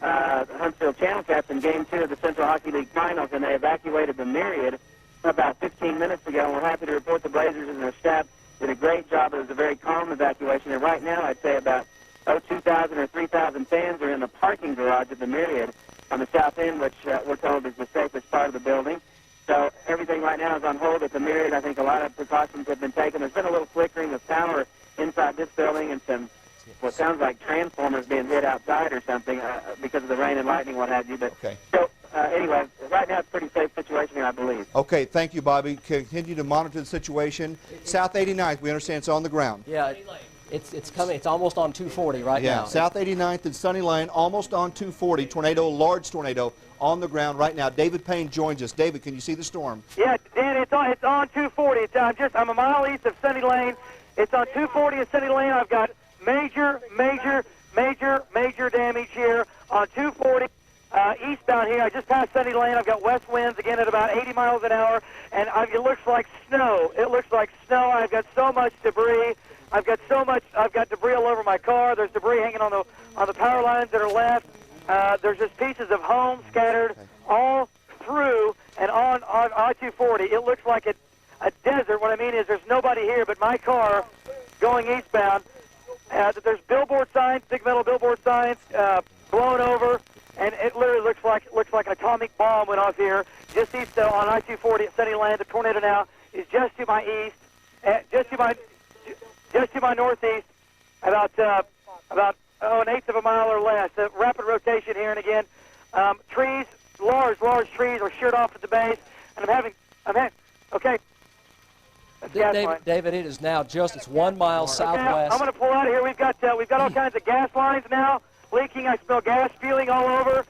Huntsville Channel Cats in Game 2 of the Central Hockey League Finals, and they evacuated the Myriad about 15 minutes ago. And we're happy to report the Blazers and their staff did a great job. It was a very calm evacuation, and right now I'd say about 2,000 or 3,000 fans are in the parking garage of the Myriad on the south end, which we're told is the safest part of the building. So everything right now is on hold at the Myriad. I think a lot of precautions have been taken. There's been a little flickering of power inside this building and some what sounds like transformers being hit outside or something because of the rain and lightning, what have you. But okay. So anyway, right now it's a pretty safe situation here, I believe. Okay, thank you, Bobby. Continue to monitor the situation. South 89th, we understand it's on the ground. Yeah. It's coming. It's almost on 240 right now. Yeah, South 89th and Sunny Lane, almost on 240. Tornado, large tornado, on the ground right now. David Payne joins us. David, can you see the storm? Yeah, Dan, it's on 240. I'm a mile east of Sunny Lane. It's on 240 at Sunny Lane. I've got major damage here on 240 eastbound here. I just passed Sunny Lane. I've got west winds again at about 80 miles an hour, and it looks like snow. It looks like snow. I've got so much debris. I've got debris all over my car. There's debris hanging on the power lines that are left. There's just pieces of homes scattered all through and on I-240. It looks like a desert. What I mean is there's nobody here but my car going eastbound. There's billboard signs, big metal billboard signs, blown over, and it literally looks like an atomic bomb went off here just east on I-240 at Sunny Lane. The tornado now is just to my east, just to my northeast, about an eighth of a mile or less. A rapid rotation here, and again, trees, large trees are sheared off at the base, and I'm having, okay. David, it is now it's 1 mile southwest. I'm going to pull out of here. We've got all kinds of gas lines now leaking. I smell gas spewing all over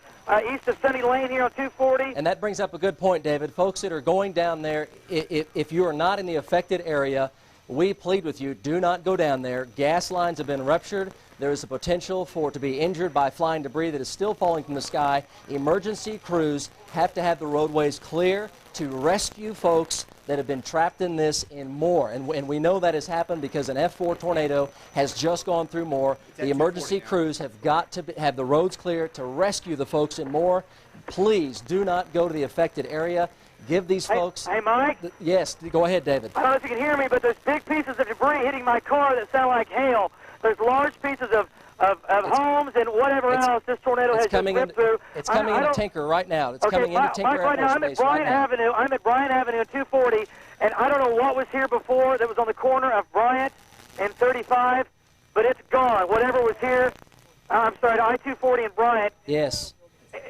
east of Sunny Lane here on 240. And that brings up a good point, David. Folks that are going down there, if you are not in the affected area, we plead with you, do not go down there. Gas lines have been ruptured. There is a potential for it to be injured by flying debris that is still falling from the sky. Emergency crews have to have the roadways clear to rescue folks that have been trapped in this in Moore. And we know that has happened because an F4 tornado has just gone through Moore. The emergency crews have got to have the roads clear to rescue the folks in Moore. Please do not go to the affected area. Give these folks... Hey, Mike? Yes, go ahead, David. I don't know if you can hear me, but there's big pieces of debris hitting my car that sound like hail. There's large pieces of homes and whatever else this tornado has just ripped through. It's coming into Tinker right now. It's coming into Tinker Air Force Base right now. I'm at Bryant Avenue at 240, and I don't know what was here before that was on the corner of Bryant and 35, but it's gone. Whatever was here, I'm sorry, I-240 and Bryant. Yes.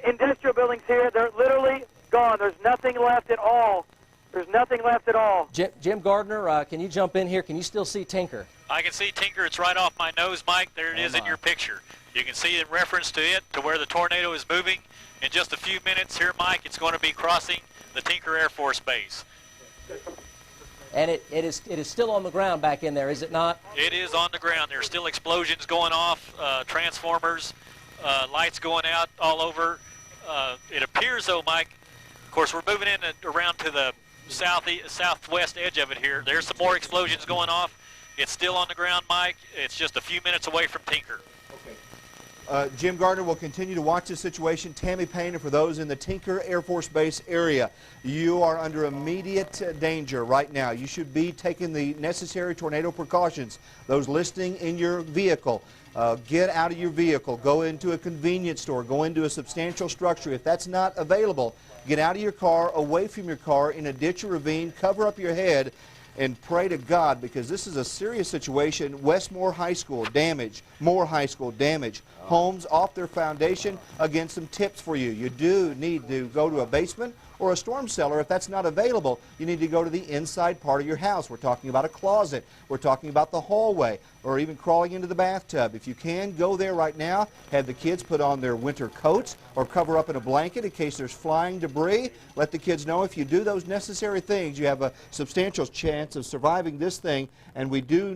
Industrial buildings here, they're literally gone. There's nothing left at all. There's nothing left at all. Jim Gardner, can you jump in here? Can you still see Tinker? I can see Tinker. It's right off my nose, Mike. There it is in your picture. You can see in reference to it, to where the tornado is moving. In just a few minutes here, Mike, it's going to be crossing the Tinker Air Force Base. And it is still on the ground back in there, is it not? It is on the ground. There's still explosions going off, transformers, lights going out all over. It appears, though, Mike, of course, we're moving in around to the southwest edge of it here. There's some more explosions going off. It's still on the ground, Mike. It's just a few minutes away from Tinker. Okay. Jim Gardner will continue to watch this situation. Tammy Payne, and for those in the Tinker Air Force Base area, you are under immediate danger right now. You should be taking the necessary tornado precautions. Those listening in your vehicle, get out of your vehicle. Go into a convenience store. Go into a substantial structure. If that's not available, get out of your car, away from your car, in a ditch or ravine, cover up your head, and pray to God, because this is a serious situation. Westmore High School damage, Moore High School damage, homes off their foundation. Again, some tips for you. You do need to go to a basement or a storm cellar. If that's not available, you need to go to the inside part of your house. We're talking about a closet. We're talking about the hallway, or even crawling into the bathtub. If you can, go there right now. Have the kids put on their winter coats or cover up in a blanket in case there's flying debris. Let the kids know if you do those necessary things, you have a substantial chance of surviving this thing. And we do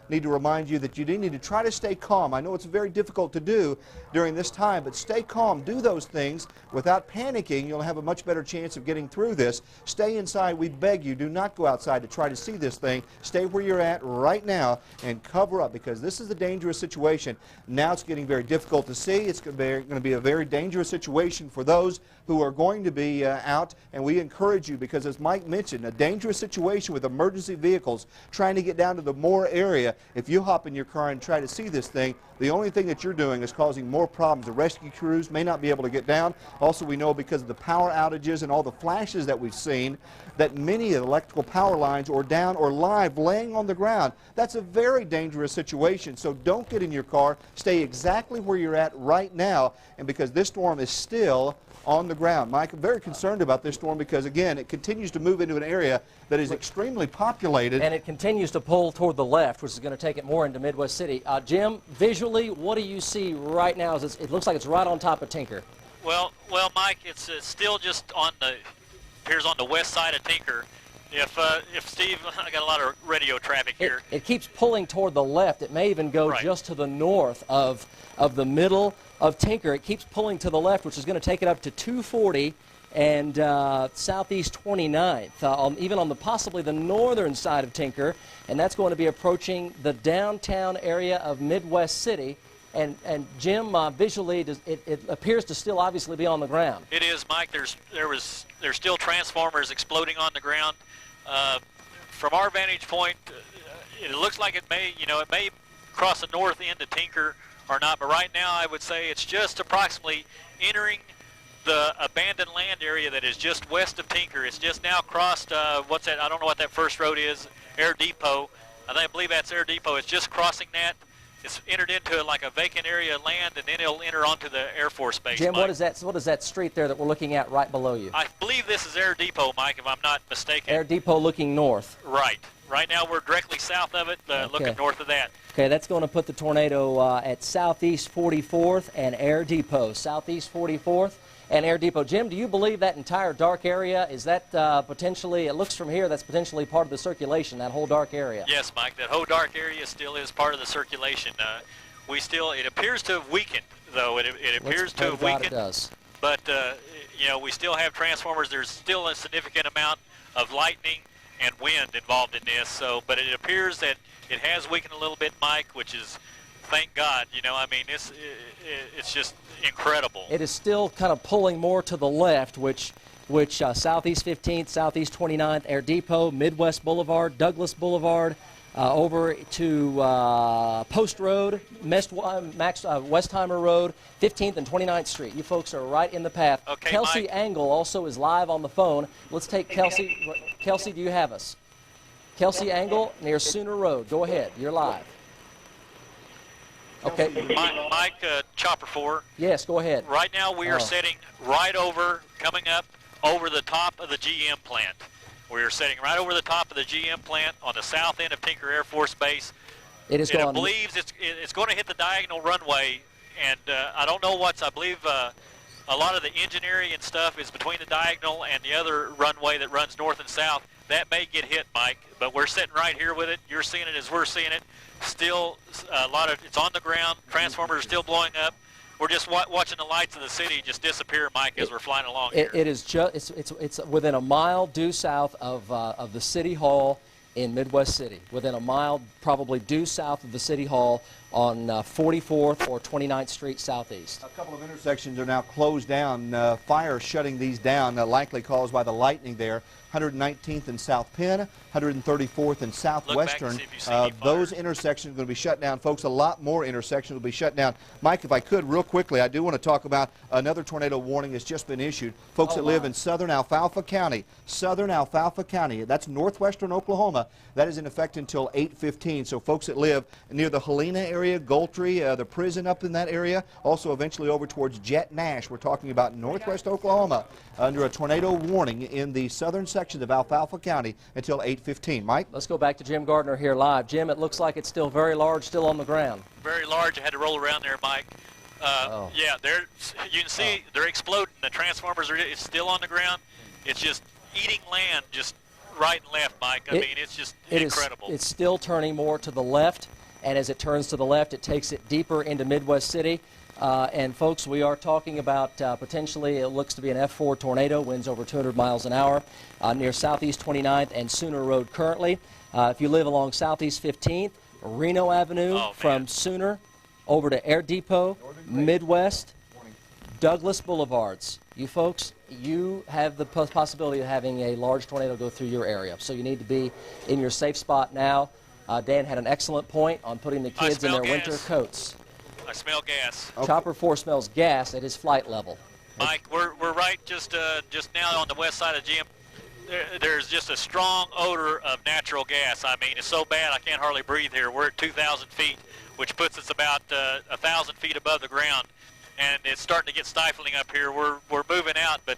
need to remind you that you do need to try to stay calm. I know it's very difficult to do during this time, but stay calm. Do those things without panicking. You'll have a much better chance of getting through this. Stay inside. We beg you, do not go outside to try to see this thing. Stay where you're at right now and cover up, because this is a dangerous situation. Now it's getting very difficult to see. It's going to be a very dangerous situation for those who are going to be out, and we encourage you, because as Mike mentioned, a dangerous situation with emergency vehicles trying to get down to the Moore area. If you hop in your car and try to see this thing, the only thing that you're doing is causing more problems. The rescue crews may not be able to get down. Also, we know because of the power outages and all the flashes that we've seen that many of the electrical power lines are down or live laying on the ground. That's a very dangerous situation, so don't get in your car. Stay exactly where you're at right now, and because this storm is still on the ground. Mike, I'm very concerned about this storm because, again, it continues to move into an area that is extremely populated. And it continues to pull toward the left, which is going to take it more into Midwest City. Jim, visually, what do you see right now? It looks like it's right on top of Tinker. Well, Mike, it's still just appears on the west side of Tinker. If Steve, I got a lot of radio traffic here. It keeps pulling toward the left. It may even go just to the north of the middle of Tinker. It keeps pulling to the left, which is going to take it up to 240 and southeast 29th, even on possibly the northern side of Tinker, and that's going to be approaching the downtown area of Midwest City. And Jim, visually, it appears to still obviously be on the ground. It is, Mike. There's still transformers exploding on the ground. From our vantage point, it looks like it may cross the north end of Tinker or not. But right now, I would say it's just approximately entering the abandoned land area that is just west of Tinker. It's just now crossed. What's that? I don't know what that first road is. Air Depot. I believe that's Air Depot. It's just crossing that. It's entered into like a vacant area of land, and then it'll enter onto the Air Force Base. Jim, Mike. what is that street there that we're looking at right below you? I believe this is Air Depot, Mike, if I'm not mistaken. Air Depot looking north. Right. Right now we're directly south of it, looking north of that. Okay, that's going to put the tornado at southeast 44th and Air Depot. Southeast 44th and Air Depot. Jim, do you believe that entire dark area, is that potentially, it looks from here, that's potentially part of the circulation, that whole dark area? Yes, Mike, that whole dark area still is part of the circulation. It appears to have weakened, though. It appears to have weakened. It does. But, we still have transformers. There's still a significant amount of lightning and wind involved in this. But it appears that it has weakened a little bit, Mike, which is, thank God. It's just incredible. It is still kind of pulling more to the left, which southeast 15th, southeast 29th, Air Depot, Midwest Boulevard, Douglas Boulevard, over to Post Road, Westheimer Road, 15th and 29th Street. You folks are right in the path. Okay, Kelsey Mike. Angle also is live on the phone. Let's take Kelsey. Kelsey, do you have us? Kelsey Angle near Sooner Road. Go ahead. You're live. Okay. Mike, Chopper 4. Yes, go ahead. Right now we are sitting coming up over the top of the GM plant. We are sitting right over the top of the GM plant on the south end of Tinker Air Force Base. It believes it's going to hit the diagonal runway, and I don't know I believe a lot of the engineering and stuff is between the diagonal and the other runway that runs north and south. That may get hit, Mike, but we're sitting right here with it. You're seeing it as we're seeing it. Still, it's on the ground. Transformers are still blowing up. We're just watching the lights of the city just disappear, Mike, as we're flying along here. It is it's within a mile due south of the City Hall in Midwest City. Within a mile, probably due south of the City Hall on 44th or 29th Street Southeast. A couple of intersections are now closed down. Fire shutting these down, likely caused by the lightning there. 119th and South Penn, 134th and Southwestern. Those intersections are going to be shut down. Folks, a lot more intersections will be shut down. Mike, if I could, real quickly, I do want to talk about another tornado warning that's just been issued. Folks that live in southern Alfalfa County, that's northwestern Oklahoma, that is in effect until 8/15. So folks that live near the Helena area, area, Goltry, the prison up in that area, also eventually over towards Jet Nash. We're talking about northwest Oklahoma under a tornado warning in the southern section of Alfalfa County until 8:15. Mike? Let's go back to Jim Gardner here live. Jim, it looks like it's still very large, still on the ground. Very large. I had to roll around there, Mike. Yeah, you can see they're exploding. The transformers it's still on the ground. It's just eating land just right and left, Mike. I mean, it's just incredible. It's still turning more to the left, and as it turns to the left, it takes it deeper into Midwest City. And folks, we are talking about potentially, it looks to be an F4 tornado, winds over 200 miles an hour near Southeast 29th and Sooner Road currently. If you live along Southeast 15th, Reno Avenue from Sooner over to Air Depot, Midwest, Douglas Boulevards. You folks, you have the possibility of having a large tornado go through your area. So you need to be in your safe spot now. Dan had an excellent point on putting the kids in their winter coats. I smell gas. Chopper 4 smells gas at his flight level. Mike, we're right just now on the west side of Jim. There's just a strong odor of natural gas. I mean, it's so bad I can't hardly breathe here. We're at 2,000 feet, which puts us about 1,000 feet above the ground. And it's starting to get stifling up here. We're moving out, but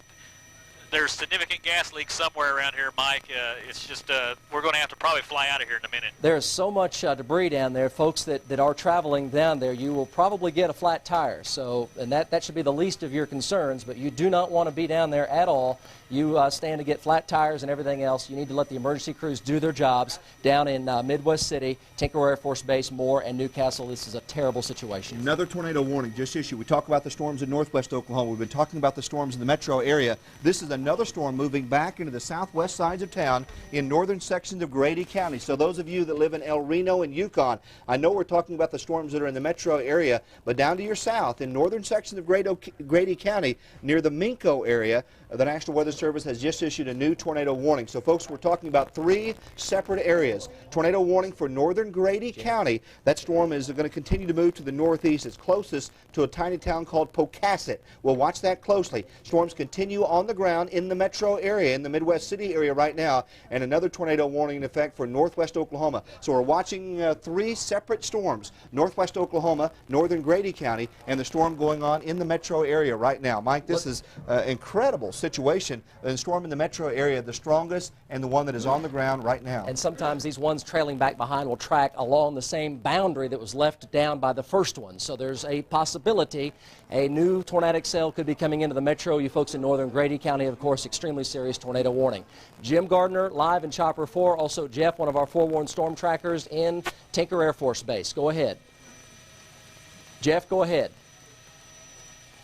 there's significant gas leaks somewhere around here, Mike. It's just we're going to have to probably fly out of here in a minute. There's so much debris down there, folks that are traveling down there. You will probably get a flat tire. So, and that should be the least of your concerns. But you do not want to be down there at all. You stand to get flat tires and everything else. You need to let the emergency crews do their jobs down in Midwest City, Tinker Air Force Base, Moore, and Newcastle. This is a terrible situation. Another tornado warning just issued. We talk about the storms in northwest Oklahoma. We've been talking about the storms in the metro area. This is another storm moving back into the southwest sides of town in northern sections of Grady County. So those of you that live in El Reno and Yukon, I know we're talking about the storms that are in the metro area, but down to your south in northern sections of Grady County near the Minco area, the National Weather Service has just issued a new tornado warning. So folks, we're talking about 3 separate areas. Tornado warning for northern Grady County. That storm is going to continue to move to the northeast. It's closest to a tiny town called Pocasset. We'll watch that closely. Storms continue on the ground in the metro area, in the Midwest City area right now, and another tornado warning in effect for northwest Oklahoma. So we're watching 3 separate storms, northwest Oklahoma, northern Grady County, and the storm going on in the metro area right now. Mike, this is an incredible situation. The storm in the metro area, the strongest and the one that is on the ground right now. And sometimes these ones trailing back behind will track along the same boundary that was left down by the first one. So there's a possibility a new tornadic cell could be coming into the metro. You folks in northern Grady County, of course, extremely serious tornado warning. Jim Gardner live in Chopper 4. Also Jeff, one of our forewarned storm trackers in Tinker Air Force Base. Go ahead. Jeff, go ahead.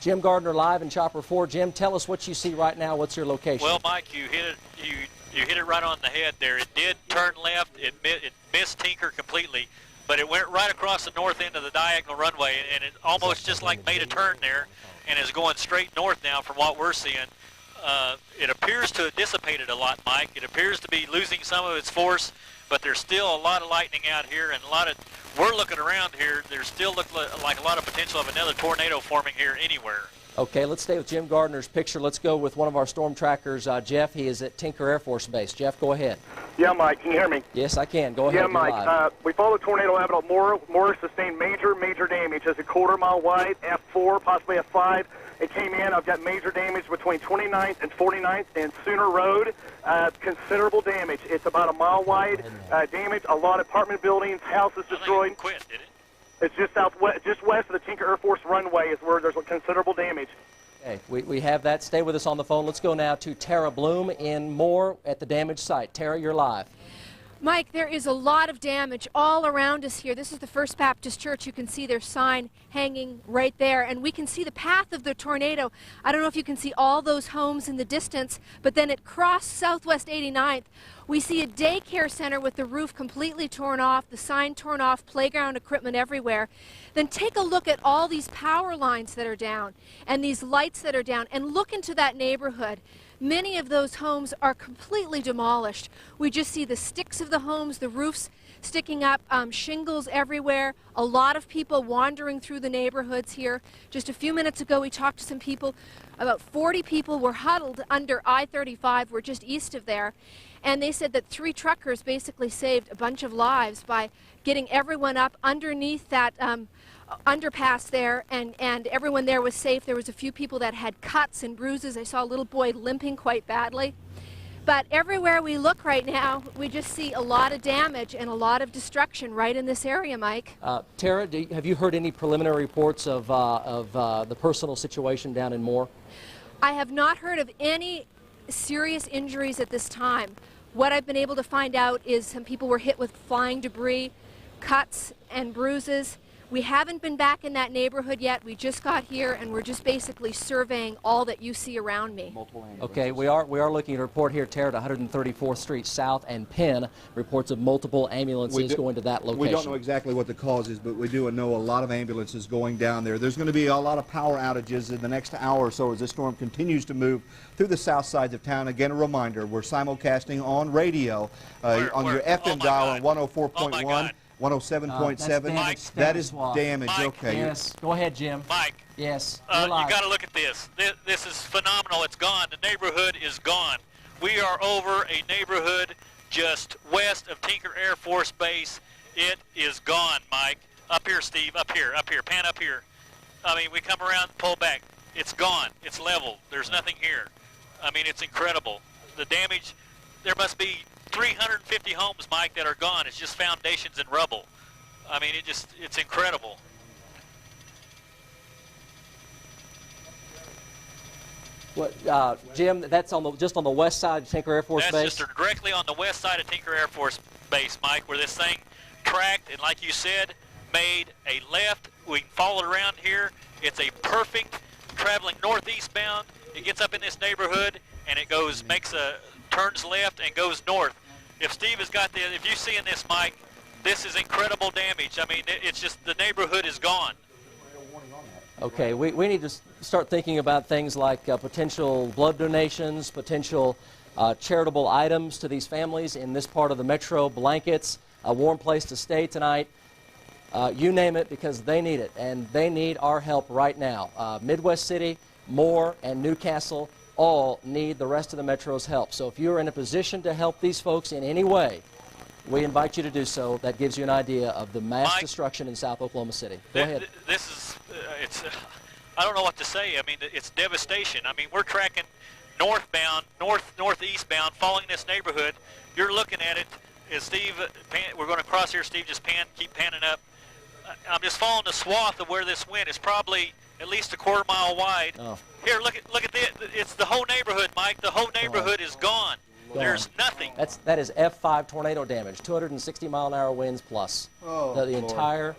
Jim Gardner live in Chopper 4. Jim, tell us what you see right now. What's your location? Well, Mike, you hit it right on the head there. It did turn left. It missed Tinker completely, but it went right across the north end of the diagonal runway, and it almost just like made a turn there and is going straight north now from what we're seeing. It appears to have dissipated a lot, Mike. It appears to be losing some of its force, but there's still a lot of lightning out here, and we're looking around here, there still look like a lot of potential of another tornado forming here anywhere. Okay, let's stay with Jim Gardner's picture. Let's go with one of our storm trackers, Jeff. He is at Tinker Air Force Base. Jeff, go ahead. Yeah, Mike, can you hear me? Yes, I can. Go ahead. Yeah, Mike, we follow the tornado out of Moore sustained major damage. It's a quarter-mile wide, F4, possibly F5. It came in. I've got major damage between 29th and 49th and Sooner Road. Considerable damage. It's about a mile wide damage. A lot of apartment buildings, houses destroyed. Quit, did it? It's just southwest, just west of the Tinker Air Force runway is where there's considerable damage. Okay, we have that. Stay with us on the phone. Let's go now to Tara Bloom in Moore at the damaged site. Tara, you're live. Mike, there is a lot of damage all around us here. This is the First Baptist Church. You can see their sign hanging right there, and we can see the path of the tornado. I don't know if you can see all those homes in the distance, but then it crossed Southwest 89th. We see a daycare center with the roof completely torn off, the sign torn off, playground equipment everywhere. Then take a look at all these power lines that are down and these lights that are down, and look into that neighborhood. Many of those homes are completely demolished. We just see the sticks of the homes, the roofs sticking up, shingles everywhere, a lot of people wandering through the neighborhoods here. Just a few minutes ago, we talked to some people. About 40 people were huddled under I-35. We're just east of there. And they said that 3 truckers basically saved a bunch of lives by getting everyone up underneath that underpass there, and everyone there was safe. There was a few people that had cuts and bruises. I saw a little boy limping quite badly. But everywhere we look right now, we just see a lot of damage and a lot of destruction right in this area, Mike. Tara, have you heard any preliminary reports of the personal situation down in Moore? I have not heard of any serious injuries at this time. What I've been able to find out is some people were hit with flying debris, cuts and bruises. We haven't been back in that neighborhood yet. We just got here, and we're just basically surveying all that you see around me. Okay, we are looking at a report here, Tara, at 134th Street South and Penn, reports of multiple ambulances going to that location. We don't know exactly what the cause is, but we do know a lot of ambulances going down there. There's going to be a lot of power outages in the next hour or so as this storm continues to move through the south sides of town. Again, a reminder, we're simulcasting on radio on your FM dial on 104.1. 107.7. That is damage. Mike, okay. Yes. Go ahead, Jim. Mike. Yes. You got to look at this. This is phenomenal. It's gone. The neighborhood is gone. We are over a neighborhood just west of Tinker Air Force Base. It is gone, Mike. Up here, Steve. Up here. Pan up here. I mean, we come around, pull back. It's gone. It's leveled. There's nothing here. I mean, it's incredible. The damage, there must be 350 homes, Mike, that are gone. It's just foundations and rubble. I mean, it's incredible. What, Jim, that's just on the west side of Tinker Air Force Base? That's just directly on the west side of Tinker Air Force Base, Mike, where this thing tracked and, like you said, made a left. We can follow it around here. It's a perfect traveling northeast bound. It gets up in this neighborhood and it goes, turns left and goes north. If Steve has got if you see in this, Mike, this is incredible damage. I mean, it's just the neighborhood is gone. Okay, we need to start thinking about things like potential blood donations, potential charitable items to these families in this part of the metro, blankets, a warm place to stay tonight. You name it, because they need it, and they need our help right now. Midwest City, Moore, and Newcastle all need the rest of the Metro's help. So if you're in a position to help these folks in any way, we invite you to do so. That gives you an idea of the mass destruction in South Oklahoma City. Go ahead. This is, I don't know what to say. I mean, it's devastation. I mean, we're tracking northbound, northeast bound, following this neighborhood. You're looking at it, as Steve, we're going to cross here, Steve, just keep panning up. I'm just following the swath of where this went. It's probably at least a quarter mile wide. Oh. Here, look at this. It's the whole neighborhood, Mike. The whole neighborhood is gone. There's nothing. That is F5 tornado damage, 260-mile-an-hour winds plus. Oh, the entire.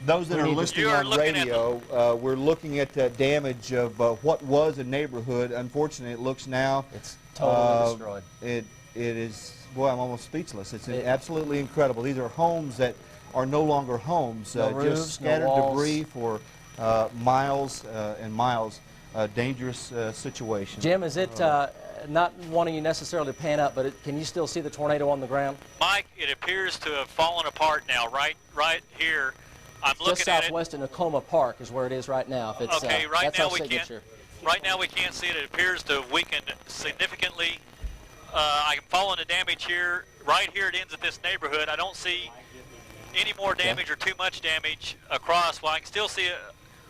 Those that are listening on radio, we're looking at damage of what was a neighborhood. Unfortunately, it looks now. It's totally destroyed. It is. Boy, I'm almost speechless. It's absolutely incredible. These are homes that are no longer homes. No roofs, just scattered debris for miles and miles. Dangerous situation. Jim, is it not wanting you necessarily to pan up, but can you still see the tornado on the ground? Mike, it appears to have fallen apart now. Right here, I'm looking just at it. Just southwest of Nakoma Park is where it is right now. If it's, okay, right that's now our we signature. can't. Right now we can't see it. It appears to have weakened significantly. I am following the damage here. Right here, it ends at this neighborhood. I don't see any more damage or too much damage across. Well, I can still see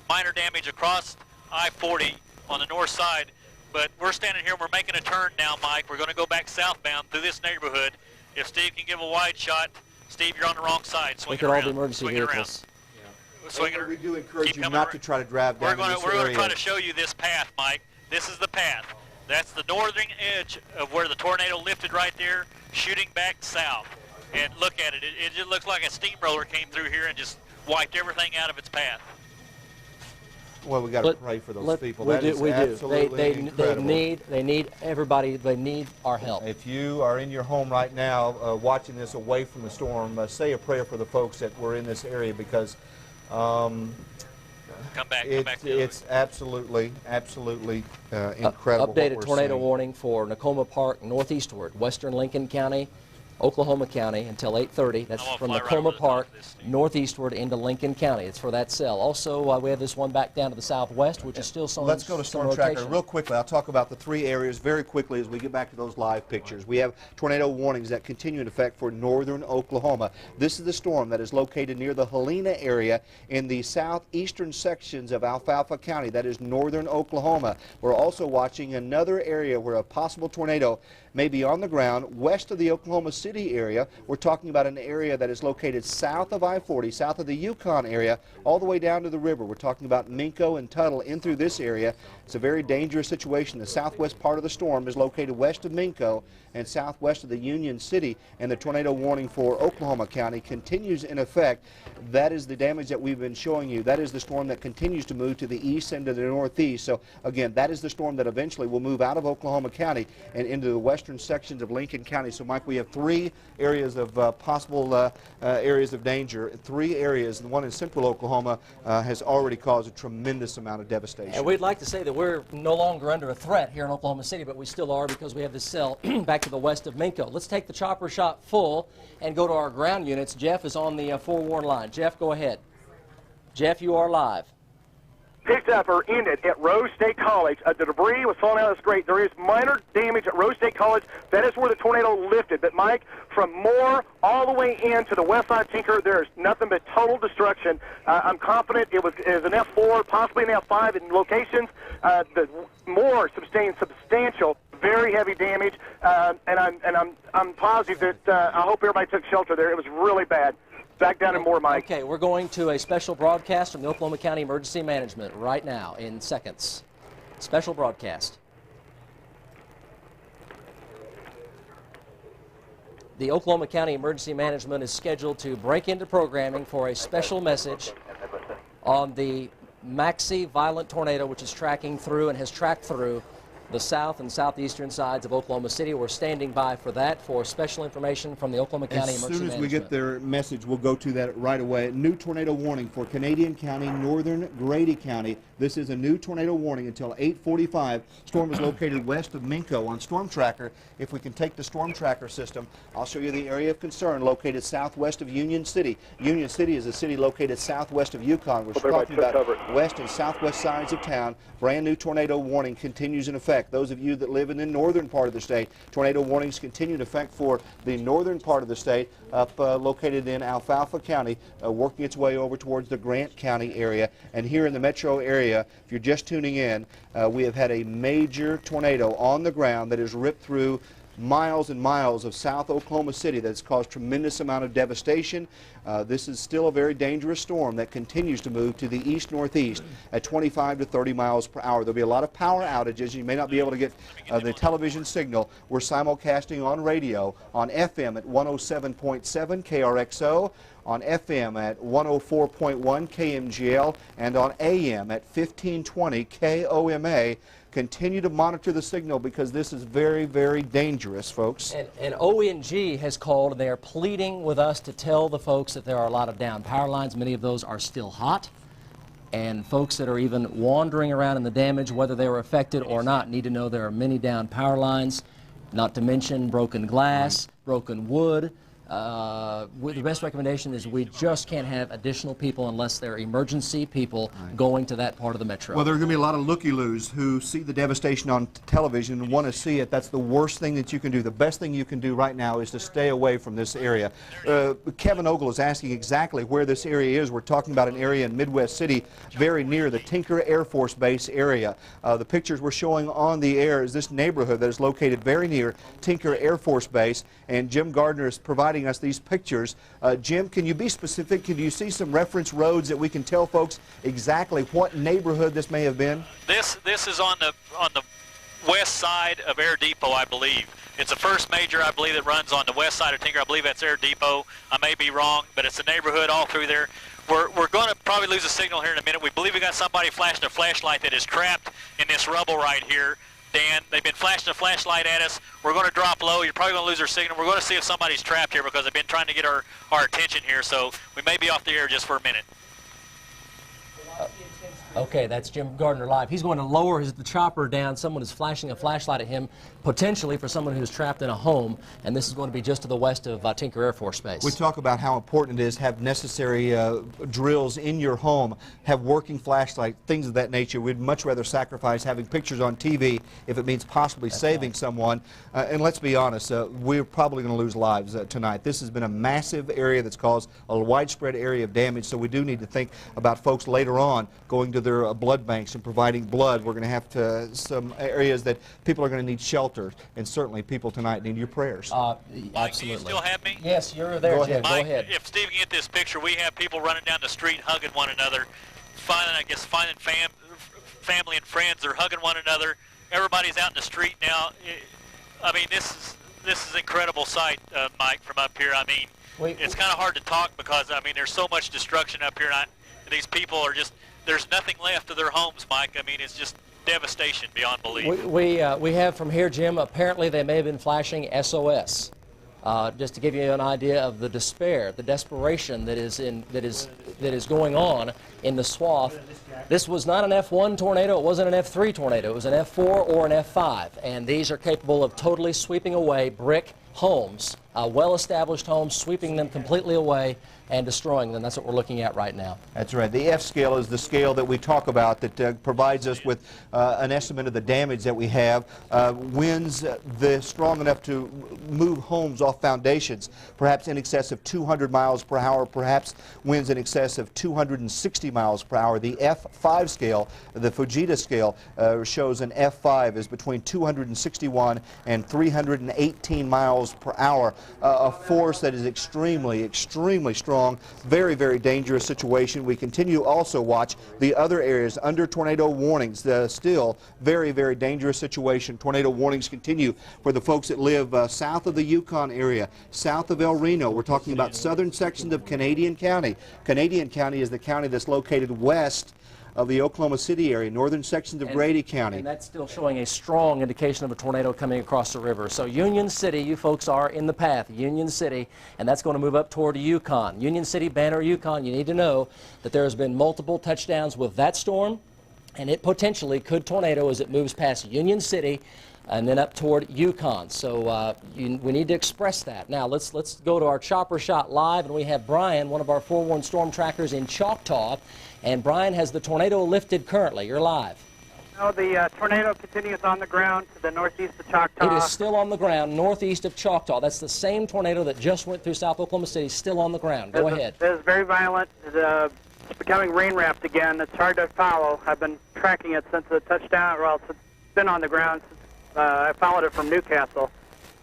minor damage across I-40 on the north side, but we're standing here, we're making a turn now, Mike. We're going to go back southbound through this neighborhood. If Steve can give a wide shot, Steve, you're on the wrong side. Swing Look at all the emergency vehicles. We do encourage you not to try to drive down this area. We're going to try to show you this path, Mike. This is the path. That's the northern edge of where the tornado lifted right there, shooting back south. And look at it. It just looks like a steamroller came through here and just wiped everything out of its path. Well, we got to pray for those people. That is absolutely incredible. They need everybody. They need our help. If you are in your home right now, watching this away from the storm, say a prayer for the folks that were in this area, because it's absolutely incredible. Updated tornado warning for Nakoma Park northeastward, western Lincoln County, Oklahoma County until 8:30. That's from Tacoma Park northeastward into Lincoln County. It's for that cell. Also, we have this one back down to the southwest, which is still some. Let's go to Storm Tracker real quickly. I'll talk about the 3 areas very quickly as we get back to those live pictures. We have tornado warnings that continue in effect for northern Oklahoma. This is the storm that is located near the Helena area in the southeastern sections of Alfalfa County. That is northern Oklahoma. We're also watching another area where a possible tornado may be on the ground west of the Oklahoma City area. We're talking about an area that is located south of I-40, south of the Yukon area, all the way down to the river. We're talking about Minko and Tuttle in through this area. It's a very dangerous situation. The southwest part of the storm is located west of Minko and southwest of the Union City, and the tornado warning for Oklahoma County continues in effect. That is the damage that we've been showing you. That is the storm that continues to move to the east and to the northeast. So again, that is the storm that eventually will move out of Oklahoma County and into the western sections of Lincoln County. So Mike, we have 3 areas of possible areas of danger. 3 areas, and one in central Oklahoma has already caused a tremendous amount of devastation. And we'd like to say that we're no longer under a threat here in Oklahoma City, but we still are because we have this cell back to the west of Minko. Let's take the chopper shot full and go to our ground units. Jeff is on the forewarned line. Jeff, go ahead. Jeff, you are live. Picked up or ended at Rose State College. The debris was falling out of the grate. There is minor damage at Rose State College. That is where the tornado lifted. But, Mike, from Moore all the way into the west side of Tinker, there's nothing but total destruction. I'm confident it was an F4, possibly an F5 in locations. The Moore sustained substantial, very heavy damage, and I'm positive that I hope everybody took shelter there. It was really bad. Back down in Moore, Mike. Okay, we're going to a special broadcast from the Oklahoma County Emergency Management right now in seconds. Special broadcast. The Oklahoma County Emergency Management is scheduled to break into programming for a special message on the Maxie violent tornado, which is tracking through and has tracked through the south and southeastern sides of Oklahoma City. We're standing by for that for special information from the Oklahoma County Emergency Management. As soon as we get their message, we'll go to that right away. New tornado warning for Canadian County, northern Grady County. This is a new tornado warning until 8:45. Storm is located west of Minko on Storm Tracker. If we can take the Storm Tracker system, I'll show you the area of concern located southwest of Union City. Union City is a city located southwest of Yukon. We're talking about west and southwest sides of town. Brand new tornado warning continues in effect. Those of you that live in the northern part of the state, tornado warnings continue in effect for the northern part of the state, up located in Alfalfa County, working its way over towards the Grant County area. And here in the metro area, if you're just tuning in, we have had a major tornado on the ground that has ripped through miles and miles of South Oklahoma City that has caused tremendous amount of devastation. This is still a very dangerous storm that continues to move to the east-northeast at 25 to 30 miles per hour. There'll be a lot of power outages. You may not be able to get the television signal. We're simulcasting on radio, on FM at 107.7 KRXO, on FM at 104.1 KMGL, and on AM at 1520 KOMA. Continue to monitor the signal because this is very, very dangerous, folks. And ONG has called, and they are pleading with us to tell the folks that there are a lot of down power lines. Many of those are still hot. And folks that are even wandering around in the damage, whether they were affected or not, need to know there are many down power lines, not to mention broken glass, broken wood. The best recommendation is we just can't have additional people unless they're emergency people going to that part of the metro. Well, there are going to be a lot of looky-loos who see the devastation on television and want to see it. That's the worst thing that you can do. The best thing you can do right now is to stay away from this area. Kevin Ogle is asking exactly where this area is. We're talking about an area in Midwest City very near the Tinker Air Force Base area. The pictures we're showing on the air is this neighborhood that is located very near Tinker Air Force Base, and Jim Gardner is providing us these pictures. Jim, can you be specific? Can you see some reference roads that we can tell folks exactly what neighborhood this may have been? This is on the west side of Air Depot, I believe. It's the first major, I believe, that runs on the west side of Tinker. I believe that's Air Depot. I may be wrong, but it's a neighborhood all through there. We're going to probably lose a signal here in a minute. We believe we got somebody flashing a flashlight that is trapped in this rubble right here. Dan, they've been flashing a flashlight at us. We're going to drop low. You're probably going to lose our signal. We're going to see if somebody's trapped here because they've been trying to get our attention here. So we may be off the air just for a minute. Okay, that's Jim Gardner live. He's going to lower the chopper down. Someone is flashing a flashlight at him, potentially for someone who's trapped in a home, and this is going to be just to the west of Tinker Air Force Base. We talk about how important it is to have necessary drills in your home, have working flashlight, things of that nature. We'd much rather sacrifice having pictures on TV if it means possibly saving someone. And let's be honest, we're probably going to lose lives tonight. This has been a massive area that's caused a widespread area of damage, so we do need to think about folks later on going to their blood banks and providing blood. We're going to have some areas that people are going to need shelter, and certainly people tonight need your prayers. Mike, do you still have me? Yes, you're there, Jim. Mike, go ahead. If Steve can get this picture, we have people running down the street hugging one another, finding family and friends. They're hugging one another. Everybody's out in the street now. I mean, this is an incredible sight, Mike, from up here. I mean, it's kind of hard to talk because, I mean, there's so much destruction up here. And these people are just, there's nothing left of their homes, Mike. I mean, it's just devastation beyond belief. We have from here, Jim, apparently they may have been flashing SOS. Just to give you an idea of the despair, the desperation that is going on in the swath. This was not an F1 tornado, it wasn't an F3 tornado, it was an F4 or an F5, and these are capable of totally sweeping away brick homes, well-established homes, sweeping them completely away and destroying them. That's what we're looking at right now. That's right. The F scale is the scale that we talk about that provides us with an estimate of the damage that we have. Winds strong enough to move homes off foundations, perhaps in excess of 200 miles per hour, perhaps winds in excess of 260 miles per hour. The F5 scale, the Fujita scale, shows an F5 is between 261 and 318 miles per hour. A force that is extremely, extremely strong. Very, very dangerous situation. We continue also watch the other areas under tornado warnings. Still very, very dangerous situation. Tornado warnings continue for the folks that live south of the Yukon area, south of El Reno. We're talking about southern sections of Canadian County. Canadian County is the county that's located west of the Oklahoma City area, northern sections of Grady County. And that's still showing a strong indication of a tornado coming across the river. So Union City, you folks are in the path, Union City, and that's going to move up toward Yukon. Union City, Banner, Yukon, you need to know that there has been multiple touchdowns with that storm, and it potentially could tornado as it moves past Union City and then up toward Yukon. So we need to express that. Now let's go to our chopper shot live, and we have Brian, one of our forewarned storm trackers in Choctaw. And Brian has the tornado lifted currently. You're live. No, the tornado continues on the ground to the northeast of Choctaw. It is still on the ground northeast of Choctaw. That's the same tornado that just went through South Oklahoma City, still on the ground. Go ahead. It is very violent. It's becoming rain-wrapped again. It's hard to follow. I've been tracking it since the touchdown. Well, it's been on the ground since I followed it from Newcastle.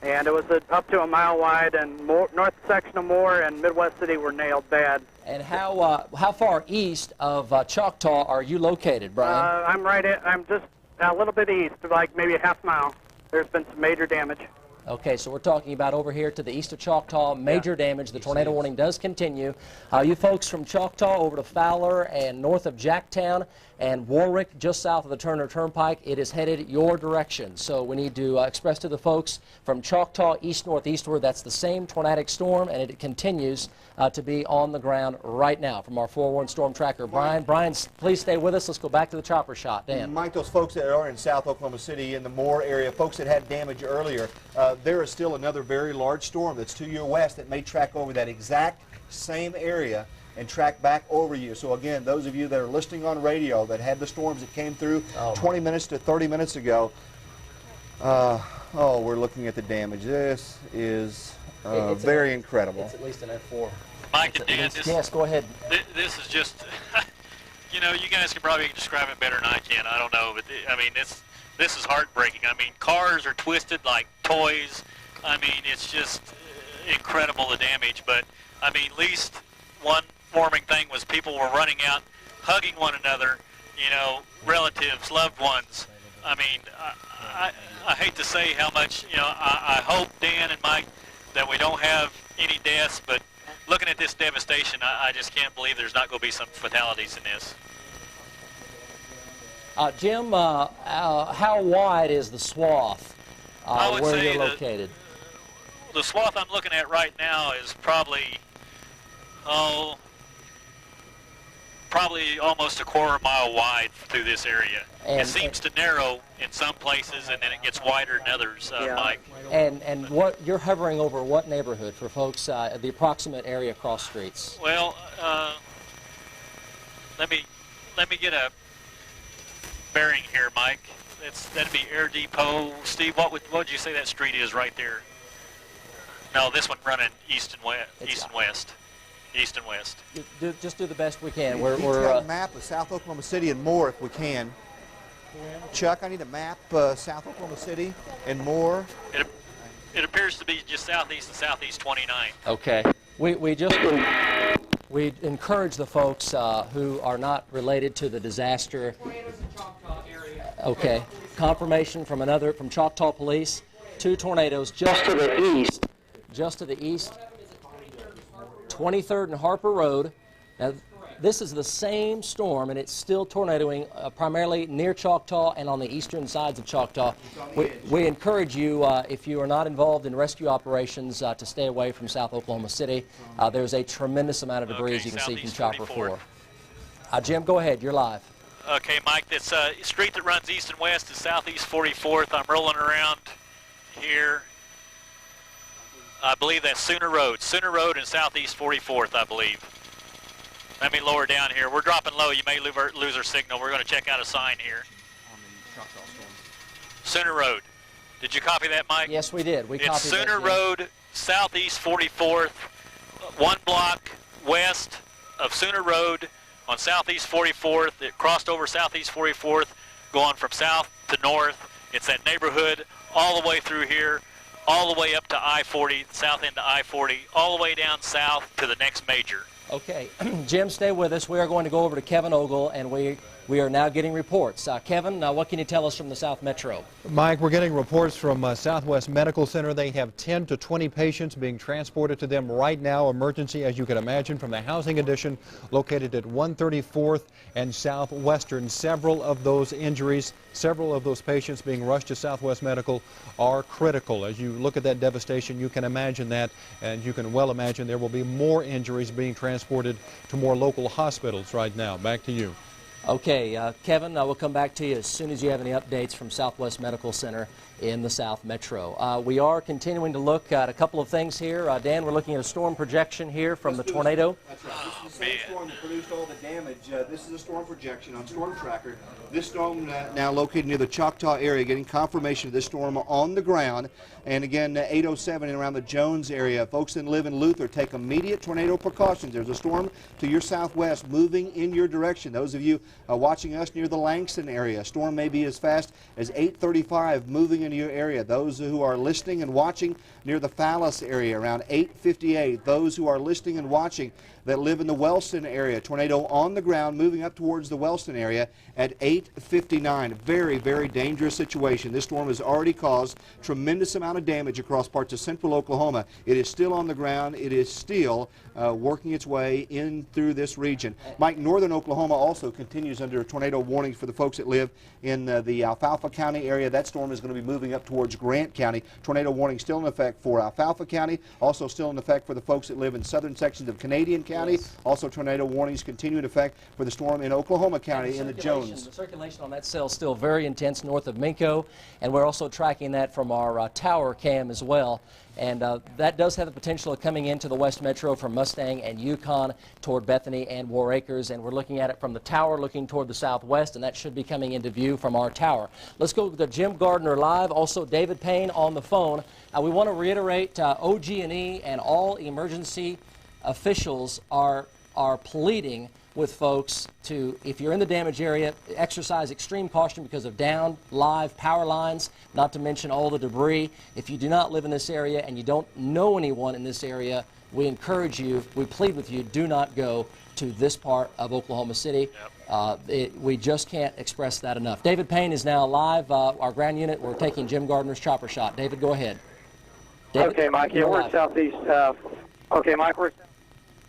And it was up to a mile wide, and north section of Moore and Midwest City were nailed bad. And how far east of Choctaw are you located, Brian? I'm just a little bit east, like maybe a half mile. There's been some major damage. Okay, so we're talking about over here to the east of Choctaw, major damage. The tornado warning does continue. You folks from Choctaw over to Fowler and north of Jacktown and Warwick, just south of the Turner Turnpike, it is headed your direction. So we need to express to the folks from Choctaw east-northeastward, that's the same tornadic storm, and it continues to be on the ground right now. From our forewarned storm tracker, Brian. Brian, please stay with us. Let's go back to the chopper shot. Dan. Mike, those folks that are in South Oklahoma City, in the Moore area, folks that had damage earlier, there is still another very large storm that's to your west that may track over that exact same area and track back over you. So again, those of you that are listening on radio that had the storms that came through 20 minutes to 30 minutes ago, we're looking at the damage. This is very incredible. It's at least an F4. Mike and Dan, yes, go ahead. This is just, you know, you guys can probably describe it better than I can. I don't know, but I mean, this is heartbreaking. I mean, cars are twisted like toys. I mean, it's just incredible, the damage. But I mean, at least one warming thing was people were running out, hugging one another, you know, relatives, loved ones. I mean, I hate to say how much, you know, I hope, Dan and Mike, that we don't have any deaths, but looking at this devastation, I just can't believe there's not going to be some fatalities in this. Jim, how wide is the swath where you're located? The swath I'm looking at right now is probably, probably almost a quarter-mile wide through this area. And, it seems to narrow in some places, and then it gets wider in others, Mike. And what you're hovering over what neighborhood for folks, the approximate area cross streets? Well, let me get a bearing here, Mike. That'd be Air Depot. Steve, what would you say that street is right there? No, this one running east and west. East and west. Just do the best we can. We're a map of South Oklahoma City and more if we can. Chuck, I need a map South Oklahoma City and more. It appears to be just southeast and southeast 29. Okay. We encourage the folks who are not related to the disaster. Okay. Confirmation from Choctaw Police. 2 tornadoes just to the east. Just to the east. 23rd and Harper Road. Now, this is the same storm, and it's still tornadoing primarily near Choctaw and on the eastern sides of Choctaw. We encourage you, if you are not involved in rescue operations, to stay away from South Oklahoma City. There's a tremendous amount of debris, as you can see from Chopper 4. Jim, go ahead. You're live. Okay, Mike, this street that runs east and west is southeast 44th. I'm rolling around here. I believe that's Sooner Road and southeast 44th, I believe. Let me lower down here. We're dropping low. You may lose our signal. We're going to check out a sign here. On the Choctaw storm. Sooner Road. Did you copy that, Mike? Yes, we did. It's Sooner Road, southeast 44th, 1 block west of Sooner Road on southeast 44th. It crossed over southeast 44th, going from south to north. It's that neighborhood all the way through here, all the way up to I-40, south end to I-40, all the way down south to the next major. Okay, Jim, stay with us. We are going to go over to Kevin Ogle, and we are now getting reports. Kevin, what can you tell us from the South Metro? Mike, we're getting reports from Southwest Medical Center. They have 10 to 20 patients being transported to them right now. Emergency, as you can imagine, from the housing addition located at 134th and Southwestern. Several of those injuries, several of those patients being rushed to Southwest Medical are critical. As you look at that devastation, you can imagine that, and you can well imagine there will be more injuries being transported to more local hospitals right now. Back to you. Okay, Kevin, we'll come back to you as soon as you have any updates from Southwest Medical Center in the South Metro. We are continuing to look at a couple of things here. Dan, we're looking at a storm projection here from the tornado. That's right. This is the same storm that produced all the damage. This is a storm projection on Storm Tracker. This storm now located near the Choctaw area, getting confirmation of this storm on the ground. And again, 807 and around the Jones area. Folks that live in Luther, take immediate tornado precautions. There's a storm to your southwest moving in your direction. Those of you watching us near the Langston area, storm may be as fast as 835 moving into your area. Those who are listening and watching near the Fallas area around 858. Those who are listening and watching that live in the Wellston area, tornado on the ground moving up towards the Wellston area at 8:59. Very, very dangerous situation. This storm has already caused tremendous amount of damage across parts of central Oklahoma. It is still on the ground. It is still working its way in through this region. Mike, northern Oklahoma also continues under tornado warnings for the folks that live in the Alfalfa County area. That storm is going to be moving up towards Grant County. Tornado warning still in effect for Alfalfa County. Also still in effect for the folks that live in southern sections of Canadian County. Yes. Also tornado warnings continue in effect for the storm in Oklahoma County in the Jones. The circulation on that cell is still very intense north of Minco, and we're also tracking that from our tower cam as well. And that does have the potential of coming into the West Metro from Mustang and Yukon toward Bethany and War Acres. And we're looking at it from the tower looking toward the southwest, and that should be coming into view from our tower. Let's go to Jim Gardner live. Also David Payne on the phone. We want to reiterate OG&E and all emergency officials are pleading with folks to, if you're in the damaged area, exercise extreme caution because of down live power lines, not to mention all the debris. If you do not live in this area and you don't know anyone in this area, we encourage you, we plead with you, do not go to this part of Oklahoma City. Yep. We just can't express that enough. David Payne is now live. Our ground unit, we're taking Jim Gardner's chopper shot. David, go ahead. David, okay, Mike, yeah, we're southeast. Okay, Mike, we're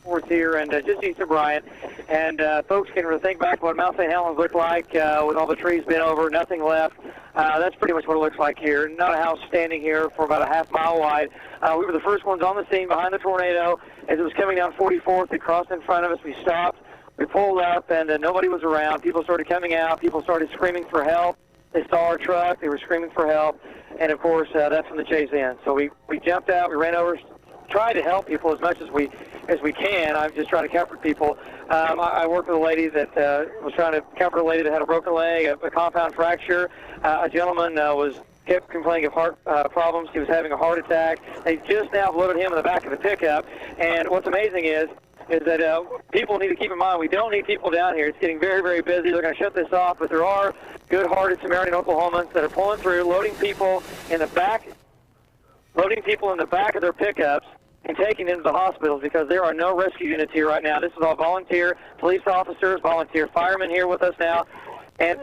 fourth here and just east of Bryant. And folks can think back what Mount St. Helens looked like with all the trees bent over, nothing left. That's pretty much what it looks like here. Not a house standing here for about a half-mile wide. We were the first ones on the scene behind the tornado. As it was coming down 44th, it crossed in front of us. We stopped, We pulled up, and nobody was around. People started coming out. People started screaming for help. They saw our truck. They were screaming for help. And, of course, that's when the chase ends. So we jumped out. We ran over, tried to help people as much as we can. I'm just trying to comfort people. I worked with a lady that was trying to comfort a lady that had a broken leg, a compound fracture. A gentleman kept complaining of heart problems. He was having a heart attack. They just now loaded him in the back of the pickup. And what's amazing is that people need to keep in mind we don't need people down here. It's getting very, very busy. They're going to shut this off, but there are good-hearted Samaritan Oklahomans that are pulling through, loading people in the back of their pickups and taking them to the hospitals, because there are no rescue units here right now. This is all volunteer police officers, volunteer firemen here with us now. And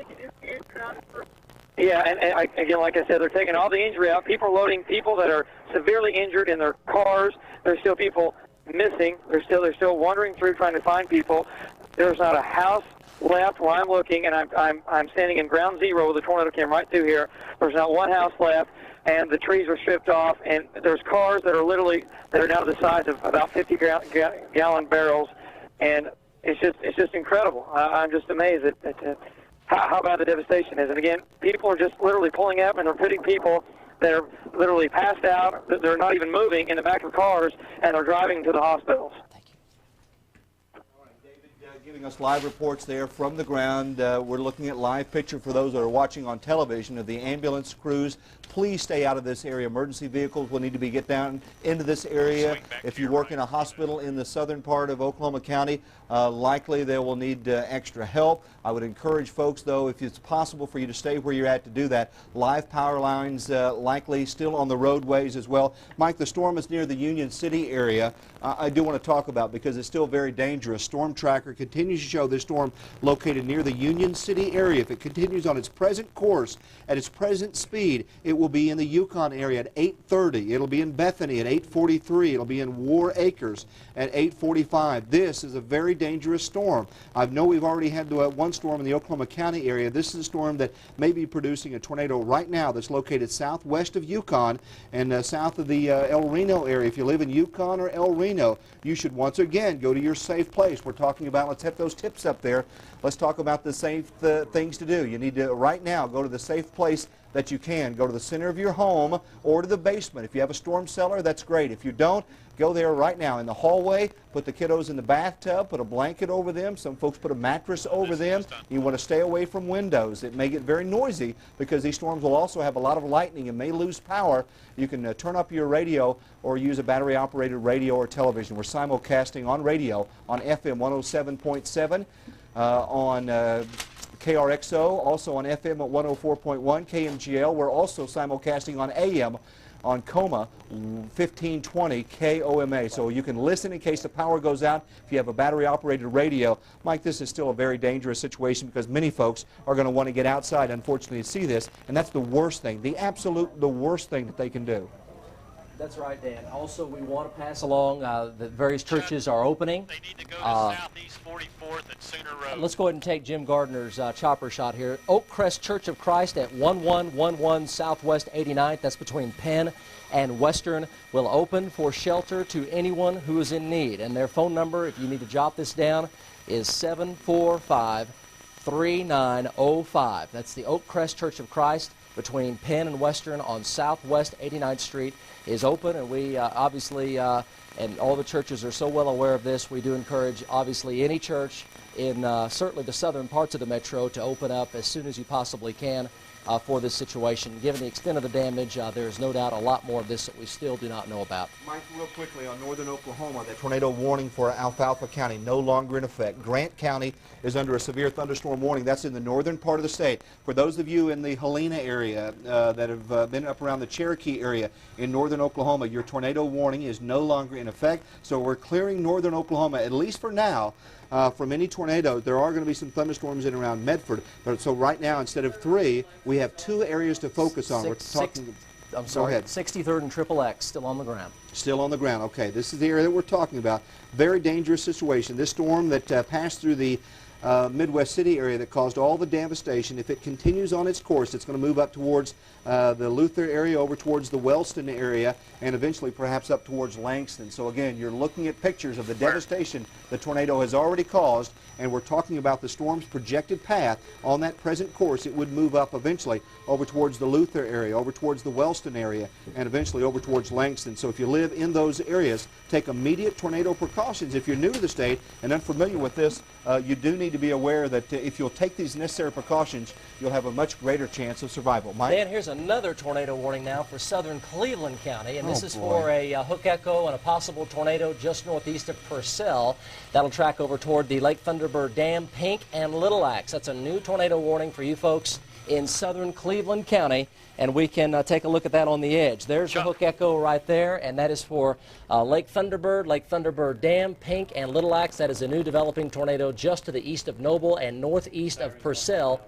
yeah, and again, like I said, they're taking all the injury out. People are loading people that are severely injured in their cars. There's still people missing. They're still wandering through trying to find people. There's not a house left where I'm looking, and I'm standing in ground zero where the tornado came right through here. There's not one house left, and the trees are stripped off, and there's cars that are now the size of about 50-gallon barrels, and it's just incredible. I'm just amazed at how bad the devastation is. And again, people are just literally pulling up, and they're putting people that are literally passed out, they're not even moving, in the back of cars, and they're driving to the hospitals. Giving us live reports there from the ground. We're looking at live picture for those that are watching on television of the ambulance crews. Please stay out of this area. Emergency vehicles will need to get down into this area. If you work in a hospital in the southern part of Oklahoma County, likely they will need extra help. I would encourage folks, though, if it's possible for you to stay where you're at, to do that. Live power lines likely still on the roadways as well. Mike, the storm is near the Union City area. I do want to talk about, because it's still very dangerous. Storm Tracker continues to show this storm located near the Union City area. If it continues on its present course, at its present speed, it will be in the Yukon area at 8:30. It'll be in Bethany at 8:43. It'll be in War Acres at 8:45. This is a very dangerous storm. I know we've already had one storm in the Oklahoma County area. This is a storm that may be producing a tornado right now that's located southwest of Yukon and south of the El Reno area. If you live in Yukon or El Reno, you should once again go to your safe place. We're talking about, let's have those tips up there. Let's talk about the safe things to do. You need to, right now, go to the safe place that you can. Go to the center of your home or to the basement. If you have a storm cellar, that's great. If you don't, go there right now in the hallway. Put the kiddos in the bathtub. Put a blanket over them. Some folks put a mattress over them. You want to stay away from windows. It may get very noisy because these storms will also have a lot of lightning and may lose power. You can turn up your radio or use a battery-operated radio or television. We're simulcasting on radio on FM 107.7, on KRXO, also on FM at 104.1, KMGL. We're also simulcasting on AM on Coma 1520 KOMA. So you can listen in case the power goes out if you have a battery-operated radio. Mike, this is still a very dangerous situation because many folks are going to want to get outside, unfortunately, to see this, and that's the worst thing, the worst thing that they can do. That's right, Dan. Also, we want to pass along that various churches are opening. They need to go to Southeast 44th and Sooner Road. Let's go ahead and take Jim Gardner's chopper shot here. Oak Crest Church of Christ at 1111 Southwest 89th. That's between Penn and Western. Will open for shelter to anyone who is in need. And their phone number, if you need to jot this down, is 745-3905. That's the Oak Crest Church of Christ between Penn and Western on Southwest 89th Street is open, and we obviously, and all the churches are so well aware of this, we do encourage obviously any church in certainly the southern parts of the metro to open up as soon as you possibly can for this situation. Given the extent of the damage, there is no doubt a lot more of this that we still do not know about. Mike, real quickly on northern Oklahoma, that tornado warning for Alfalfa County no longer in effect. Grant County is under a severe thunderstorm warning. That's in the northern part of the state. For those of you in the Helena area that have been up around the Cherokee area in northern Oklahoma, your tornado warning is no longer in effect. So we're clearing northern Oklahoma, at least for now, from any tornadoes. There are going to be some thunderstorms in around Medford, but so right now instead of 3, we have 2 areas to focus on. We're talking. I'm sorry. Go ahead. 63rd and XXX still on the ground. Still on the ground. Okay, this is the area that we're talking about. Very dangerous situation. This storm that passed through the Midwest City area that caused all the devastation. If it continues on its course, it's going to move up towards the Luther area, over towards the Wellston area, and eventually perhaps up towards Langston. So again, you're looking at pictures of the devastation the tornado has already caused, and we're talking about the storm's projected path. On that present course, it would move up eventually over towards the Luther area, over towards the Wellston area, and eventually over towards Langston. So if you live in those areas, take immediate tornado precautions. If you're new to the state and unfamiliar with this, you do need to be aware that if you'll take these necessary precautions, you'll have a much greater chance of survival. Mike? Dan, here's another tornado warning now for southern Cleveland County, and this is for a hook echo and a possible tornado just northeast of Purcell. That'll track over toward the Lake Thunderbird Dam, Pink, and Little Axe. That's a new tornado warning for you folks in southern Cleveland County, and we can take a look at that on the edge. There's the hook echo right there, and that is for Lake Thunderbird Dam, Pink, and Little Axe. That is a new developing tornado just to the east of Noble and northeast of Purcell.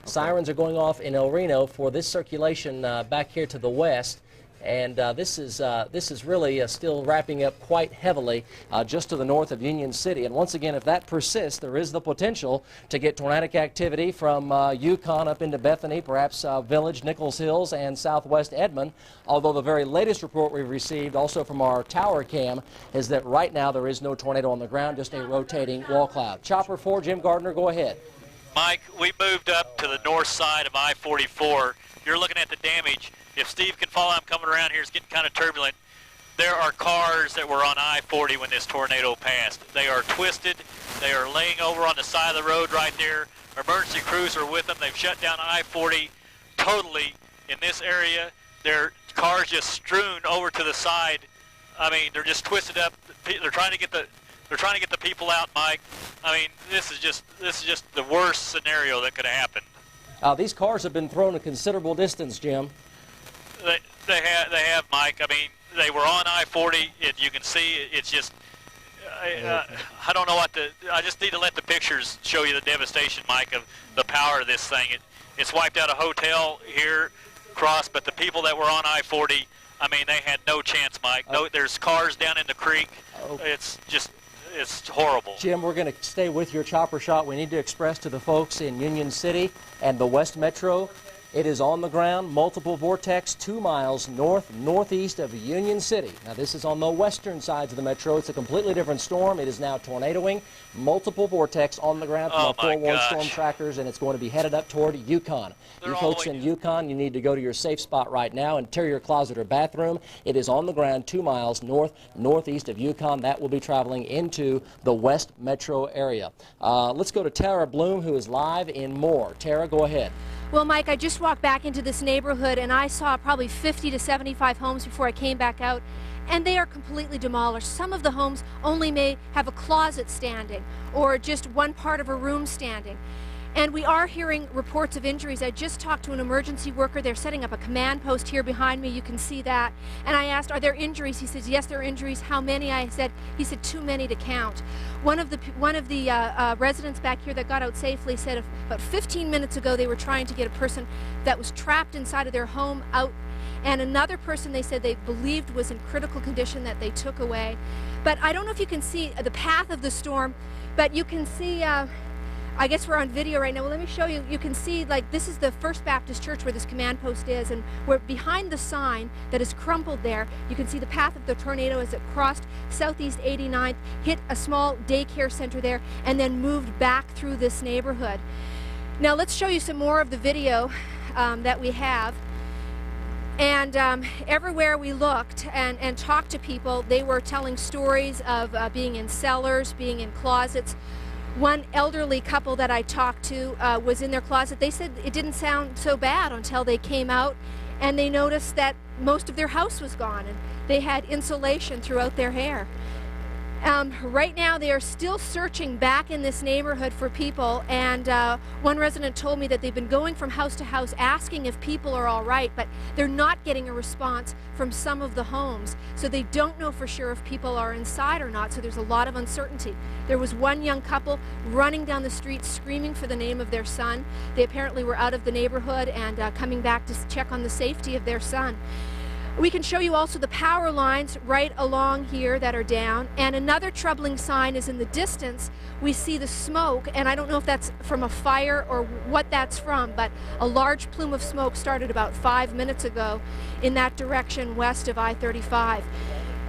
Sirens are going off in El Reno for this circulation back here to the west. And this is really still wrapping up quite heavily just to the north of Union City. And once again, if that persists, there is the potential to get tornadic activity from Yukon up into Bethany, perhaps Village, Nichols Hills, and southwest Edmond. Although the very latest report we've received, also from our tower cam, is that right now there is no tornado on the ground, just a rotating wall cloud. Chopper 4, Jim Gardner, go ahead. Mike, we moved up to the north side of I-44. You're looking at the damage. If Steve can follow, I'm coming around here. It's getting kind of turbulent. There are cars that were on I-40 when this tornado passed. They are twisted. They are laying over on the side of the road right there. Emergency crews are with them. They've shut down I-40 totally in this area. There are cars just strewn over to the side. I mean, they're just twisted up. They're trying to get the people out, Mike. I mean, this is just the worst scenario that could have happened. These cars have been thrown a considerable distance, Jim. They have, Mike. I mean, they were on I-40. You can see it's just. I don't know what I just need to let the pictures show you the devastation, Mike, of the power of this thing. It's wiped out a hotel here across, but the people that were on I-40, I mean, they had no chance, Mike. No, there's cars down in the creek. It's horrible. Jim, we're going to stay with your chopper shot. We need to express to the folks in Union City and the West Metro, it is on the ground, multiple vortex, 2 miles northeast of Union City. Now, this is on the western sides of the metro. It's a completely different storm. It is now tornadoing, multiple vortex on the ground from our forewarned storm trackers, and it's going to be headed up toward Yukon. You folks in Yukon, you need to go to your safe spot right now, interior closet or bathroom. It is on the ground 2 miles northeast of Yukon. That will be traveling into the West Metro area. Let's go to Tara Bloom, who is live in Moore. Tara, go ahead. Well, Mike, I just walked back into this neighborhood and I saw probably 50 to 75 homes before I came back out, and they are completely demolished. Some of the homes only may have a closet standing or just one part of a room standing. And we are hearing reports of injuries. I just talked to an emergency worker. They're setting up a command post here behind me. You can see that. And I asked, are there injuries? He says, yes, there are injuries. How many? He said, too many to count. One of the residents back here that got out safely said about 15 minutes ago they were trying to get a person that was trapped inside of their home out, and another person they said they believed was in critical condition that they took away. But I don't know if you can see the path of the storm, but you can see I guess we're on video right now. Well, let me show you. You can see, like, this is the First Baptist Church where this command post is, and we're behind the sign that is crumpled there. You can see the path of the tornado as it crossed Southeast 89th, hit a small daycare center there, and then moved back through this neighborhood. Now, let's show you some more of the video that we have. And everywhere we looked and talked to people, they were telling stories of being in cellars, being in closets. One elderly couple that I talked to was in their closet. They said it didn't sound so bad until they came out and they noticed that most of their house was gone and they had insulation throughout their hair. Right now they are still searching back in this neighborhood for people, and one resident told me that they've been going from house to house asking if people are all right, but they're not getting a response from some of the homes, so they don't know for sure if people are inside or not, so there's a lot of uncertainty. There was one young couple running down the street screaming for the name of their son. They apparently were out of the neighborhood and coming back to check on the safety of their son. We can show you also the power lines right along here that are down. And another troubling sign is in the distance, we see the smoke, and I don't know if that's from a fire or what that's from, but a large plume of smoke started about 5 minutes ago in that direction west of I-35.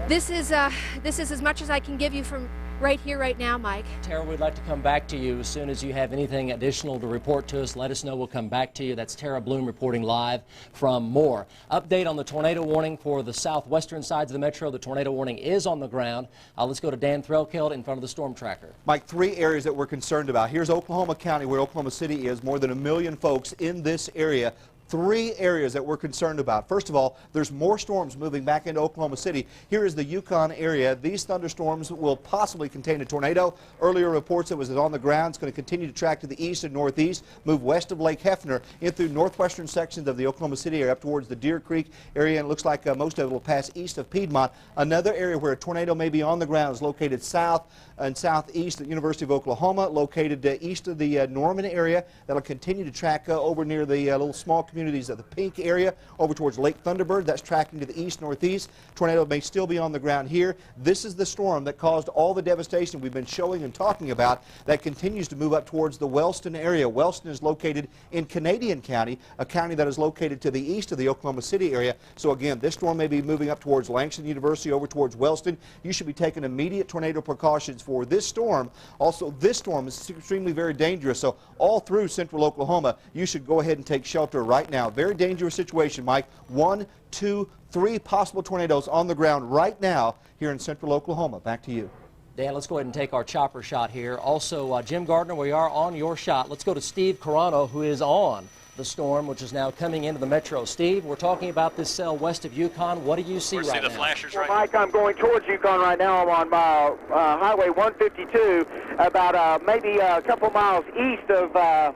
This is as much as I can give you from right here, right now, Mike. Tara, we'd like to come back to you as soon as you have anything additional to report to us. Let us know. We'll come back to you. That's Tara Bloom reporting live from Moore. Update on the tornado warning for the southwestern sides of the metro. The tornado warning is on the ground. Let's go to Dan Threlkeld in front of the storm tracker. Mike, 3 areas that we're concerned about. Here's Oklahoma County, where Oklahoma City is. More than 1 million folks in this area. 3 areas that we're concerned about. First of all, there's more storms moving back into Oklahoma City. Here is the Yukon area. These thunderstorms will possibly contain a tornado. Earlier reports it was on the ground. It's going to continue to track to the east and northeast, move west of Lake Hefner, in through northwestern sections of the Oklahoma City area up towards the Deer Creek area, and it looks like most of it will pass east of Piedmont. Another area where a tornado may be on the ground is located south and southeast at the University of Oklahoma, located east of the Norman area. That'll continue to track over near the little small communities of the Pink area over towards Lake Thunderbird. That's tracking to the east-northeast. Tornado may still be on the ground here. This is the storm that caused all the devastation we've been showing and talking about that continues to move up towards the Wellston area. Wellston is located in Canadian County, a county that is located to the east of the Oklahoma City area. So again, this storm may be moving up towards Langston University over towards Wellston. You should be taking immediate tornado precautions for this storm. Also, this storm is extremely very dangerous, so all through central Oklahoma, you should go ahead and take shelter right now. Very dangerous situation, Mike. 1, 2, 3 possible tornadoes on the ground right now here in central Oklahoma. Back to you. Dan, let's go ahead and take our chopper shot here. Also, Jim Gardner, we are on your shot. Let's go to Steve Carano, who is on the storm, which is now coming into the metro. Steve, we're talking about this cell west of Yukon. What do you see right now? The flashers right Mike, I'm going towards Yukon right now. I'm on Highway 152, about maybe a couple miles east of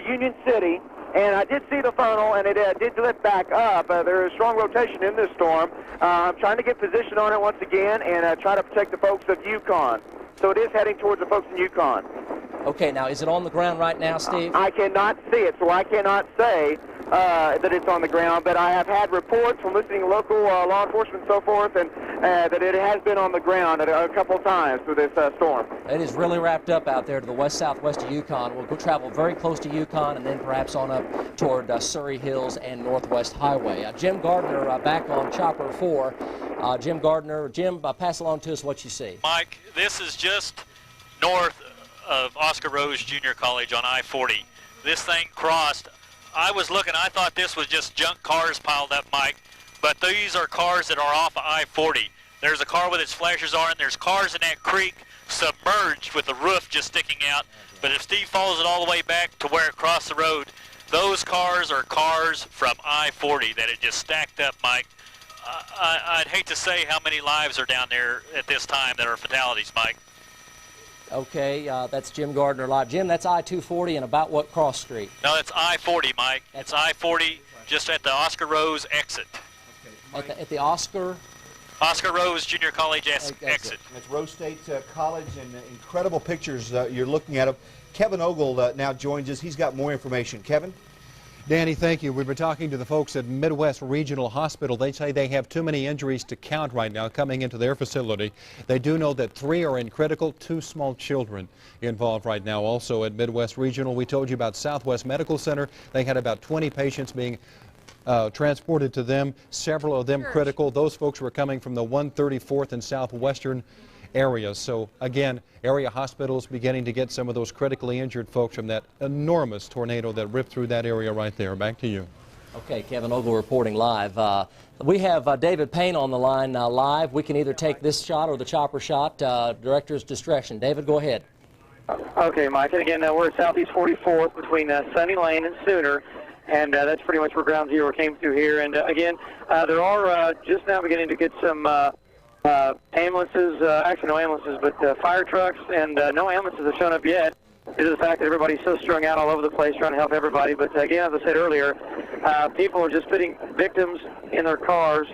Union City. And I did see the funnel, and it did lift back up. There is strong rotation in this storm. I'm trying to get position on it once again and try to protect the folks of Yukon. So it is heading towards the folks in Yukon. Okay, now is it on the ground right now, Steve? I cannot see it, so I cannot say that it's on the ground, but I have had reports from listening to local law enforcement and so forth, and that it has been on the ground a couple of times through this storm. It is really wrapped up out there to the west-southwest of Yukon. We'll go travel very close to Yukon and then perhaps on up toward Surrey Hills and Northwest Highway. Jim Gardner back on Chopper 4. Jim Gardner, Jim, pass along to us what you see. Mike, this is just north of Oscar Rose Junior College on I-40. This thing crossed. I was looking, I thought this was just junk cars piled up, Mike, but these are cars that are off of I-40. There's a car with its flashers on, and there's cars in that creek submerged with the roof just sticking out. But if Steve follows it all the way back to where it crossed the road, those cars are cars from I-40 that had just stacked up, Mike. I'd hate to say how many lives are down there at this time that are fatalities, Mike. Okay, that's Jim Gardner live. Jim, that's I-240 and about what cross street? No, that's I-40, Mike. It's I-40 just at the Oscar Rose exit. At the Oscar Rose Junior College exit. It's Rose State College, and incredible pictures you're looking at. Kevin Ogle now joins us. He's got more information. Kevin? Danny, thank you. We've been talking to the folks at Midwest Regional Hospital. They say they have too many injuries to count right now coming into their facility. They do know that 3 are in critical, 2 small children involved right now. Also at Midwest Regional, we told you about Southwest Medical Center. They had about 20 patients being transported to them, several of them critical. Those folks were coming from the 134th and Southwestern areas. So again, area hospitals beginning to get some of those critically injured folks from that enormous tornado that ripped through that area right there. Back to you. Okay, Kevin Ogle reporting live. We have David Payne on the line live. We can either take this shot or the chopper shot. Director's discretion. David, go ahead. Okay, Mike. And again, we're at Southeast 44th between Sunny Lane and Sooner. And that's pretty much where Ground Zero came through here. And again, there are just now beginning to get some ambulances, actually no ambulances, but fire trucks, and no ambulances have shown up yet due to the fact that everybody's so strung out all over the place trying to help everybody. But again, as I said earlier, people are just putting victims in their cars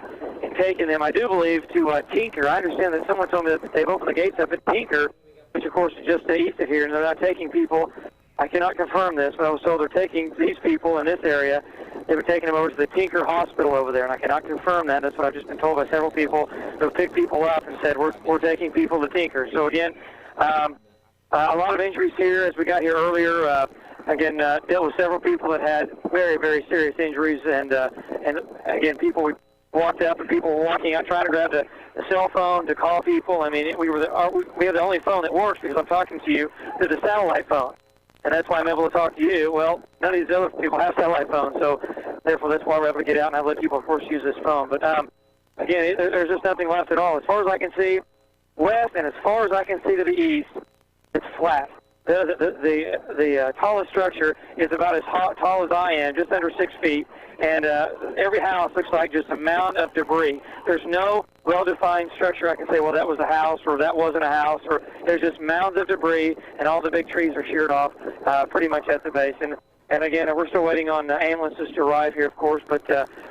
and taking them, I do believe, to Tinker. I understand that someone told me that they've opened the gates up at Tinker, which of course is just east of here, and they're not taking people. I cannot confirm this, but I was told they're taking these people in this area they were taking them over to the Tinker Hospital over there, and I cannot confirm that. That's what I've just been told by several people who picked people up and said, we're taking people to Tinker. So again, a lot of injuries here as we got here earlier. Again, dealt with several people that had very, very serious injuries, and again, people, we walked up and people were walking out trying to grab the cell phone to call people. I mean, we have the only phone that works because I'm talking to you through the satellite phone. And that's why I'm able to talk to you. Well, none of these other people have satellite phones, so therefore that's why we're able to get out, and I've let people, of course, use this phone. But again, there's just nothing left at all. As far as I can see west and as far as I can see to the east, it's flat. The tallest structure is about as tall as I am, just under 6 feet, and every house looks like just a mound of debris. There's no well-defined structure I can say, well, that was a house or that wasn't a house, or there's just mounds of debris, and all the big trees are sheared off pretty much at the base. And again, we're still waiting on ambulances to arrive here, of course, but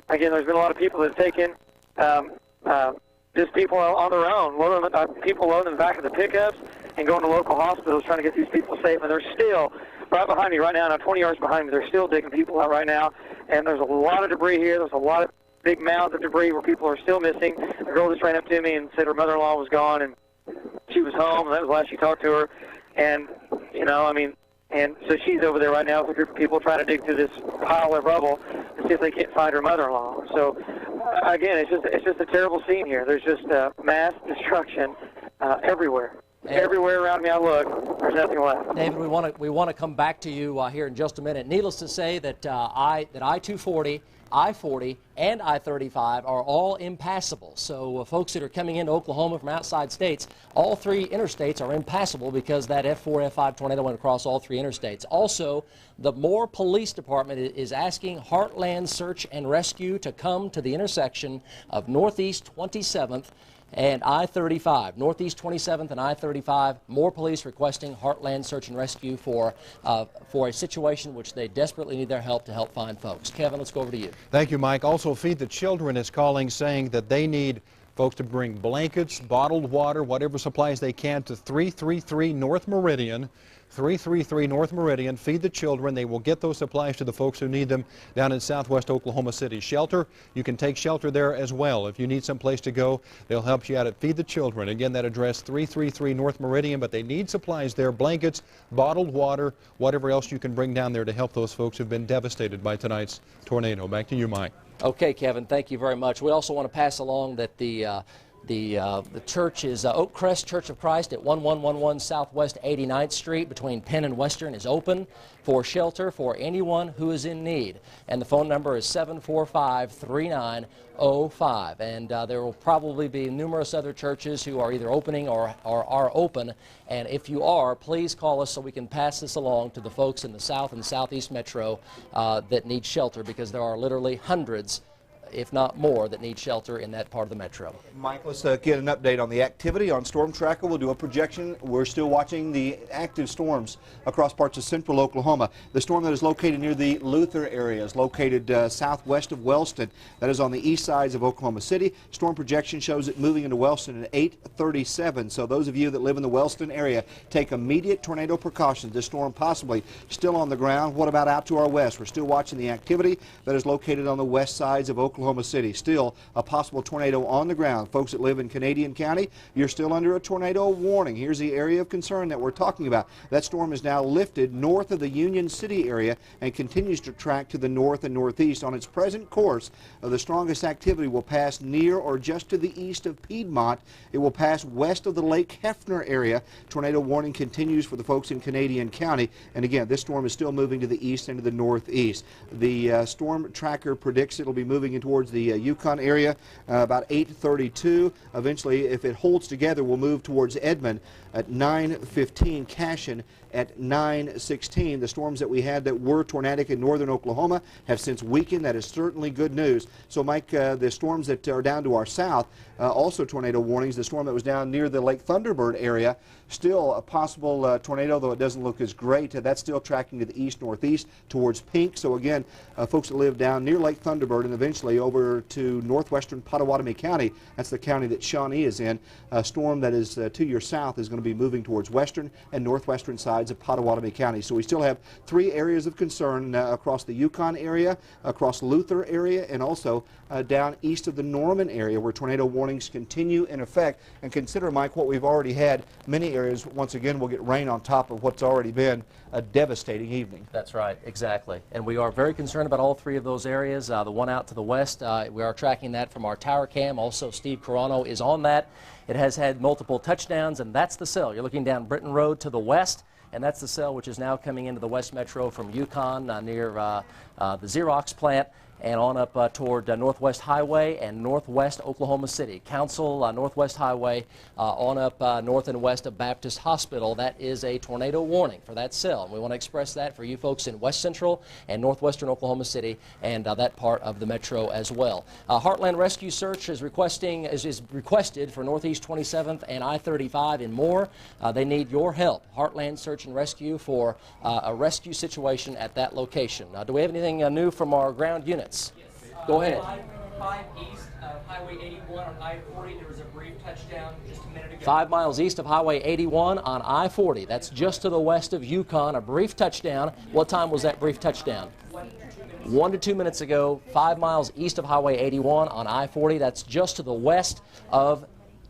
again, there's been a lot of people that have taken just people on their own, people loading in the back of the pickups and going to local hospitals trying to get these people safe. And they're still right behind me right now, 20 yards behind me. They're still digging people out right now. And there's a lot of debris here. There's a lot of big mounds of debris where people are still missing. A girl just ran up to me and said her mother-in-law was gone and she was home, and that was the last she talked to her. And, you know, I mean, and so she's over there right now with a group of people trying to dig through this pile of rubble to see if they can't find her mother-in-law. So, again, it's just a terrible scene here. There's just mass destruction everywhere. Everywhere around me I look, there's nothing left. David, we want to come back to you here in just a minute. Needless to say that I-240, I-40, and I-35 are all impassable. So folks that are coming into Oklahoma from outside states, all three interstates are impassable because that F4, F5 tornado went across all three interstates. Also, the Moore Police Department is asking Heartland Search and Rescue to come to the intersection of Northeast 27th and I-35, Northeast 27th and I-35. More police requesting Heartland Search and Rescue for a situation which they desperately need their help to help find folks. Kevin, let's go over to you. Thank you, Mike. Also, Feed the Children is calling, saying that they need folks to bring blankets, bottled water, whatever supplies they can to 333 North Meridian. 333 North Meridian. Feed the Children. They will get those supplies to the folks who need them down in southwest Oklahoma City. Shelter, you can take shelter there as well. If you need some place to go, they'll help you out at Feed the Children. Again, that address 333 North Meridian, but they need supplies there, blankets, bottled water, whatever else you can bring down there to help those folks who've been devastated by tonight's tornado. Back to you, Mike. Okay, Kevin, thank you very much. We also want to pass along that the church is Oak Crest Church of Christ at 1111 Southwest 89th Street between Penn and Western is open for shelter for anyone who is in need. And the phone number is 745-3905. And there will probably be numerous other churches who are either opening or are open. And if you are, please call us so we can pass this along to the folks in the South and Southeast Metro that need shelter, because there are literally hundreds, if not more, that need shelter in that part of the metro. Mike, let's get an update on the activity on Storm Tracker. We'll do a projection. We're still watching the active storms across parts of central Oklahoma. The storm that is located near the Luther area is located southwest of Wellston. That is on the east sides of Oklahoma City. Storm projection shows it moving into Wellston at 8:37. So those of you that live in the Wellston area, take immediate tornado precautions. This storm possibly still on the ground. What about out to our west? We're still watching the activity that is located on the west sides of Oklahoma City. Still a possible tornado on the ground. Folks that live in Canadian County, you're still under a tornado warning. Here's the area of concern that we're talking about. That storm is now lifted north of the Union City area and continues to track to the north and northeast. On its present course, the strongest activity will pass near or just to the east of Piedmont. It will pass west of the Lake Hefner area. Tornado warning continues for the folks in Canadian County. And again, this storm is still moving to the east and to the northeast. The storm tracker predicts it'll be moving in towards the Yukon area about 8:32. Eventually, if it holds together, we'll move towards Edmond at 9:15, Cashin at 9:16. The storms that we had that were tornadic in northern Oklahoma have since weakened. That is certainly good news. So, Mike, the storms that are down to our south, also tornado warnings. The storm that was down near the Lake Thunderbird area, still a possible tornado, though it doesn't look as great. That's still tracking to the east-northeast towards Pink. So, again, folks that live down near Lake Thunderbird and eventually over to northwestern Pottawatomie County, that's the county that Shawnee is in, a storm that is to your south is going to be moving towards western and northwestern sides sides of Potawatomi County. So we still have 3 areas of concern across the Yukon area, across Luther area, and also down east of the Norman area where tornado warnings continue in effect. And consider, Mike, what we've already had. Many areas, once again, will get rain on top of what's already been a devastating evening. That's right, exactly. And we are very concerned about all 3 of those areas. The one out to the west, we are tracking that from our tower cam. Also, Steve Carano is on that. It has had multiple touchdowns, and that's the cell. You're looking down Britton Road to the west, and that's the cell which is now coming into the West Metro from Yukon near the Xerox plant, and on up toward Northwest Highway and Northwest Oklahoma City. Council, Northwest Highway, on up north and west of Baptist Hospital. That is a tornado warning for that cell. And we want to express that for you folks in West Central and Northwestern Oklahoma City and that part of the metro as well. Heartland Rescue Search is requested for Northeast 27th and I-35 and more. They need your help. Heartland Search and Rescue for a rescue situation at that location. Do we have anything new from our ground units? Go ahead. 5 east of Highway 81 on I-40, there was a brief touchdown just a minute ago. 5 miles east of Highway 81 on I-40. That's just to the west of Yukon. A brief touchdown. What time was that brief touchdown? 1 to 2 minutes ago. 5 miles east of Highway 81 on I-40. That's just to the west of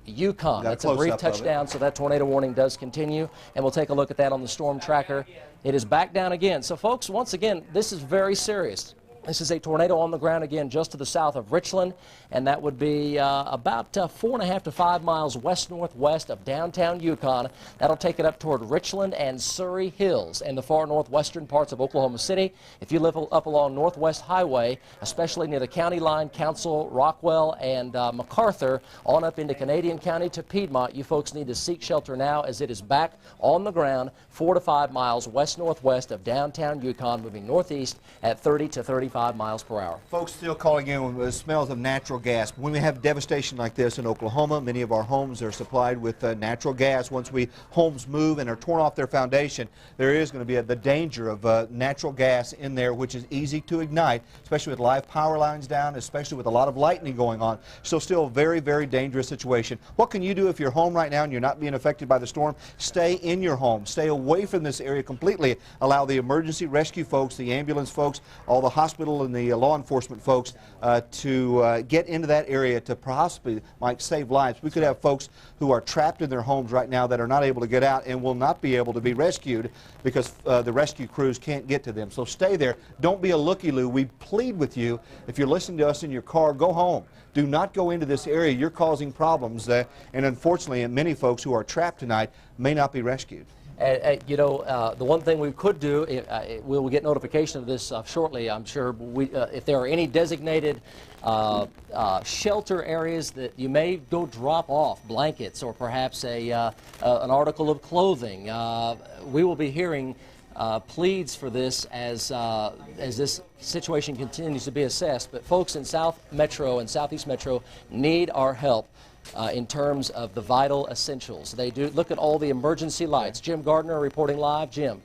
Yukon. That's a brief touchdown, so that tornado warning does continue, and we'll take a look at that on the storm tracker. It is back down again. So, folks, once again, this is very serious. This is a tornado on the ground again just to the south of Richland, and that would be about 4.5 to 5 miles west-northwest of downtown Yukon. That'll take it up toward Richland and Surrey Hills and the far northwestern parts of Oklahoma City. If you live up along Northwest Highway, especially near the county line, Council, Rockwell, and MacArthur, on up into Canadian County to Piedmont, you folks need to seek shelter now as it is back on the ground 4 to 5 miles west-northwest of downtown Yukon, moving northeast at 30 to 35 miles per hour. Folks still calling in with smells of natural gas. When we have devastation like this in Oklahoma, many of our homes are supplied with natural gas. Once homes move and are torn off their foundation, there is going to be the danger of natural gas in there, which is easy to ignite, especially with live power lines down, especially with a lot of lightning going on. So still a very, very dangerous situation. What can you do if you're home right now and you're not being affected by the storm? Stay in your home. Stay away from this area completely. Allow the emergency rescue folks, the ambulance folks, all the hospital and the law enforcement folks to get into that area to possibly save lives. We could have folks who are trapped in their homes right now that are not able to get out and will not be able to be rescued because the rescue crews can't get to them. So stay there. Don't be a looky-loo. We plead with you, if you're listening to us in your car, go home. Do not go into this area. You're causing problems, and unfortunately, many folks who are trapped tonight may not be rescued. You know, the one thing we could do, we'll get notification of this shortly, I'm sure, if there are any designated shelter areas that you may go drop off blankets or perhaps an article of clothing. We will be hearing pleads for this as this situation continues to be assessed. But folks in South Metro and Southeast Metro need our help. In terms of the vital essentials. They do look at all the emergency lights. Jim Gardner reporting live. Jim.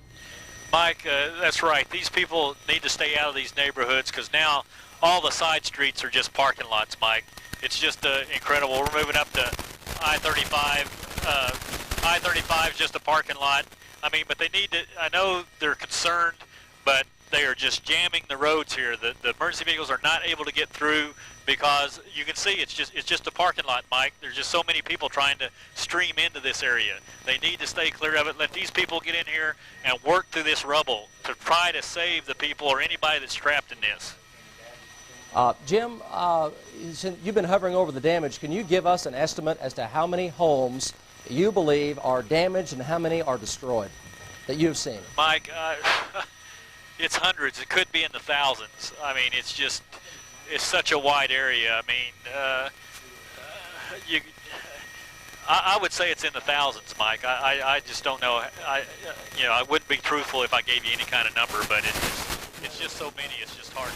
Mike, that's right. These people need to stay out of these neighborhoods because now all the side streets are just parking lots, Mike. It's just incredible. We're moving up to I-35. I-35 is just a parking lot. I mean, but they need to, I know they're concerned, but they are just jamming the roads here. The emergency vehicles are not able to get through because you can see it's just a parking lot, Mike. There's just so many people trying to stream into this area. They need to stay clear of it. Let these people get in here and work through this rubble to try to save the people or anybody that's trapped in this. Jim, you've been hovering over the damage. Can you give us an estimate as to how many homes you believe are damaged and how many are destroyed that you've seen? Mike, it's hundreds. It could be in the thousands. I mean, it's such a wide area. I mean, I would say it's in the thousands, Mike. I just don't know. I wouldn't be truthful if I gave you any kind of number, but it's just so many. It's just hard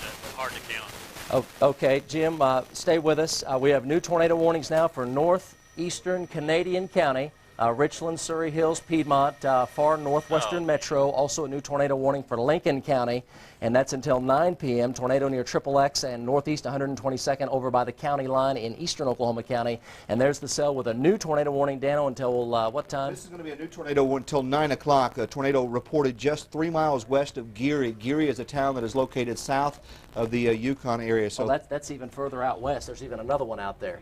to count. Okay, Jim, stay with us. We have new tornado warnings now for northeastern Canadian County. Richland, Surrey Hills, Piedmont, far northwestern metro. Also a new tornado warning for Lincoln County, and that's until 9 p.m. Tornado near Triple X and northeast 122nd over by the county line in eastern Oklahoma County. And there's the cell with a new tornado warning, Dano, until what time? This is going to be a new tornado until 9 o'clock. A tornado reported just 3 miles west of Geary. Geary is a town that is located south of the Yukon area. So that's even further out west. There's even another one out there.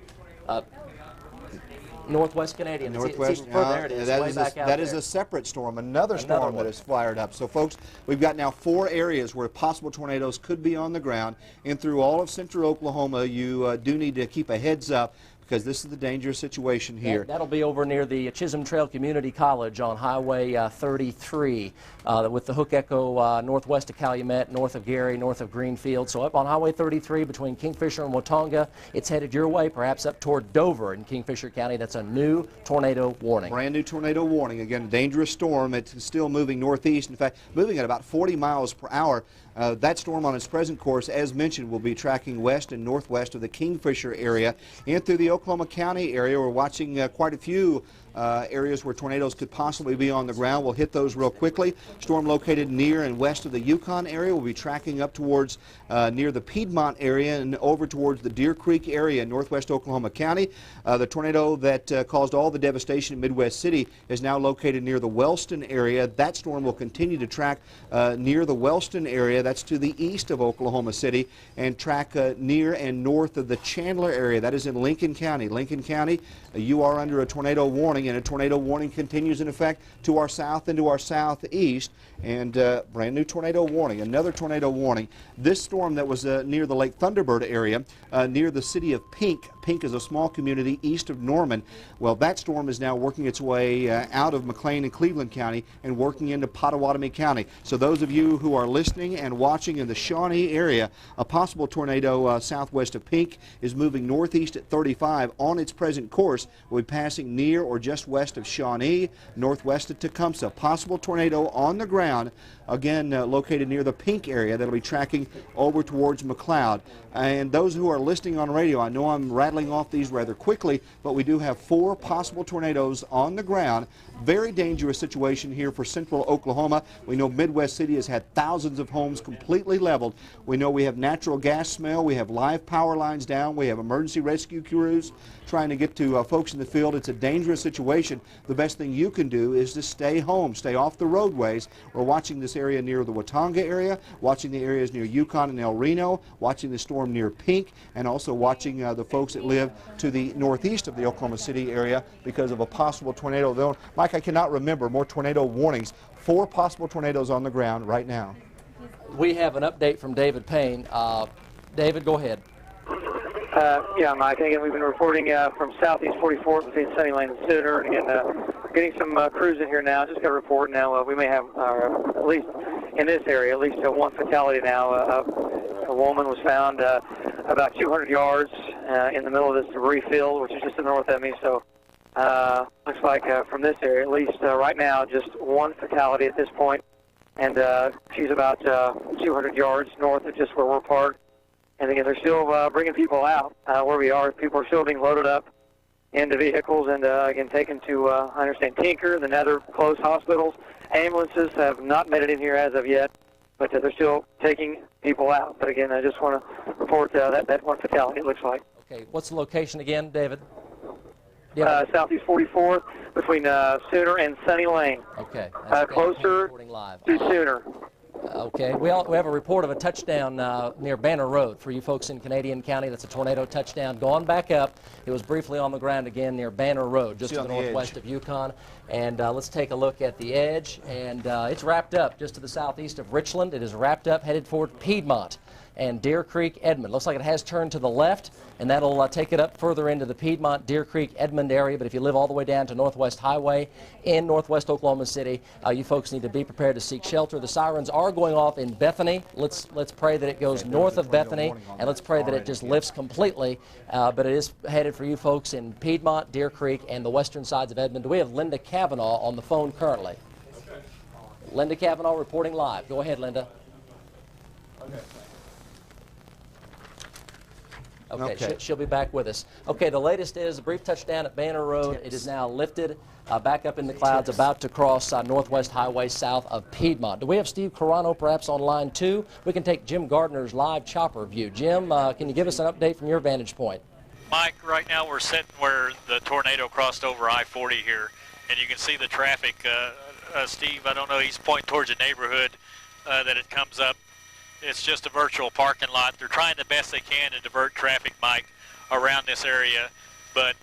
Northwest Canadian. Northwest, there it is. That is a separate storm, another storm that is fired up. So, folks, we've got now 4 areas where possible tornadoes could be on the ground. And through all of central Oklahoma, you do need to keep a heads up, because this is the dangerous situation here. That'll be over near the Chisholm Trail Community College on Highway 33 with the Hook Echo northwest of Calumet, north of Gary, north of Greenfield. So up on Highway 33 between Kingfisher and Watonga, it's headed your way, perhaps up toward Dover in Kingfisher County. That's a new tornado warning. Brand new tornado warning. Again, a dangerous storm. It's still moving northeast. In fact, moving at about 40 miles per hour. That storm on its present course, as mentioned, will be tracking west and northwest of the Kingfisher area and through the Oklahoma County area. We're watching quite a few areas where tornadoes could possibly be on the ground. We'll hit those real quickly. Storm located near and west of the Yukon area. We'll be tracking up towards near the Piedmont area and over towards the Deer Creek area in northwest Oklahoma County. The tornado that caused all the devastation in Midwest City is now located near the Wellston area. That storm will continue to track near the Wellston area. That's to the east of Oklahoma City, and track near and north of the Chandler area. That is in Lincoln County. Lincoln County, you are under a tornado warning, and a tornado warning continues in effect to our south and to our southeast. And brand new tornado warning, another tornado warning. This storm that was near the Lake Thunderbird area, near the city of Pink. Pink is a small community east of Norman. Well, that storm is now working its way out of McLean and Cleveland County and working into Pottawatomie County. So those of you who are listening and watching in the Shawnee area, a possible tornado southwest of Pink is moving northeast at 35 on its present course. Will be passing near or just west of Shawnee, northwest of Tecumseh. Possible tornado on the ground, again located near the Pink area, that'll be tracking over towards McLeod. And those who are listening on radio, I know I'm rattling off these rather quickly, but we do have 4 possible tornadoes on the ground. Very dangerous situation here for central Oklahoma. We know Midwest City has had thousands of homes completely leveled. We know we have natural gas smell. We have live power lines down. We have emergency rescue crews trying to get to folks in the field. It's a dangerous situation. The best thing you can do is to stay home, stay off the roadways. We're watching this area near the Watonga area, watching the areas near Yukon and El Reno, watching the storm near Pink, and also watching the folks that live to the northeast of the Oklahoma City area because of a possible tornado. Though, Mike, I cannot remember more tornado warnings. 4 possible tornadoes on the ground right now. We have an update from David Payne. David, go ahead. Yeah, Mike. Again, we've been reporting from southeast 44th between Sunny Lane and Sooner, and getting some crews in here now. Just got a report now. We may have, at least in this area, at least 1 fatality now. A woman was found about 200 yards in the middle of this debris field, which is just to the north of me. So looks like from this area, at least right now, just 1 fatality at this point. And she's about 200 yards north of just where we're parked. And again, they're still bringing people out where we are. People are still being loaded up into vehicles and, again, taken to, I understand, Tinker, the other close hospitals. Ambulances have not made it in here as of yet, but they're still taking people out. But, again, I just want to report that 1 fatality, it looks like. Okay, what's the location again, David? Southeast 44th between Sooner and Sunny Lane. Okay. Closer to Sooner. Okay, we have a report of a touchdown near Banner Road for you folks in Canadian County. That's a tornado touchdown. Gone back up. It was briefly on the ground again near Banner Road, just to the northwest of Yukon. And let's take a look at the edge. And it's wrapped up just to the southeast of Richland. It is wrapped up, headed for Piedmont and Deer Creek, Edmond. Looks like it has turned to the left, and that'll take it up further into the Piedmont, Deer Creek, Edmond area. But if you live all the way down to Northwest Highway in northwest Oklahoma City, you folks need to be prepared to seek shelter. The sirens are going off in Bethany. Let's pray that it goes north of Bethany, and let's pray that it just lifts completely. But it is headed for you folks in Piedmont, Deer Creek, and the western sides of Edmond. We have Linda Cavanaugh on the phone currently. Linda Cavanaugh reporting live. Go ahead, Linda. Okay. She'll be back with us. Okay, the latest is a brief touchdown at Banner Road. It is now lifted, back up in the clouds, about to cross Northwest Highway south of Piedmont. Do we have Steve Carano perhaps on line 2? We can take Jim Gardner's live chopper view. Jim, can you give us an update from your vantage point? Mike, right now we're sitting where the tornado crossed over I-40 here, and you can see the traffic. Steve, I don't know, he's pointing towards the neighborhood that it comes up. It's just a virtual parking lot. They're trying the best they can to divert traffic, Mike, around this area, but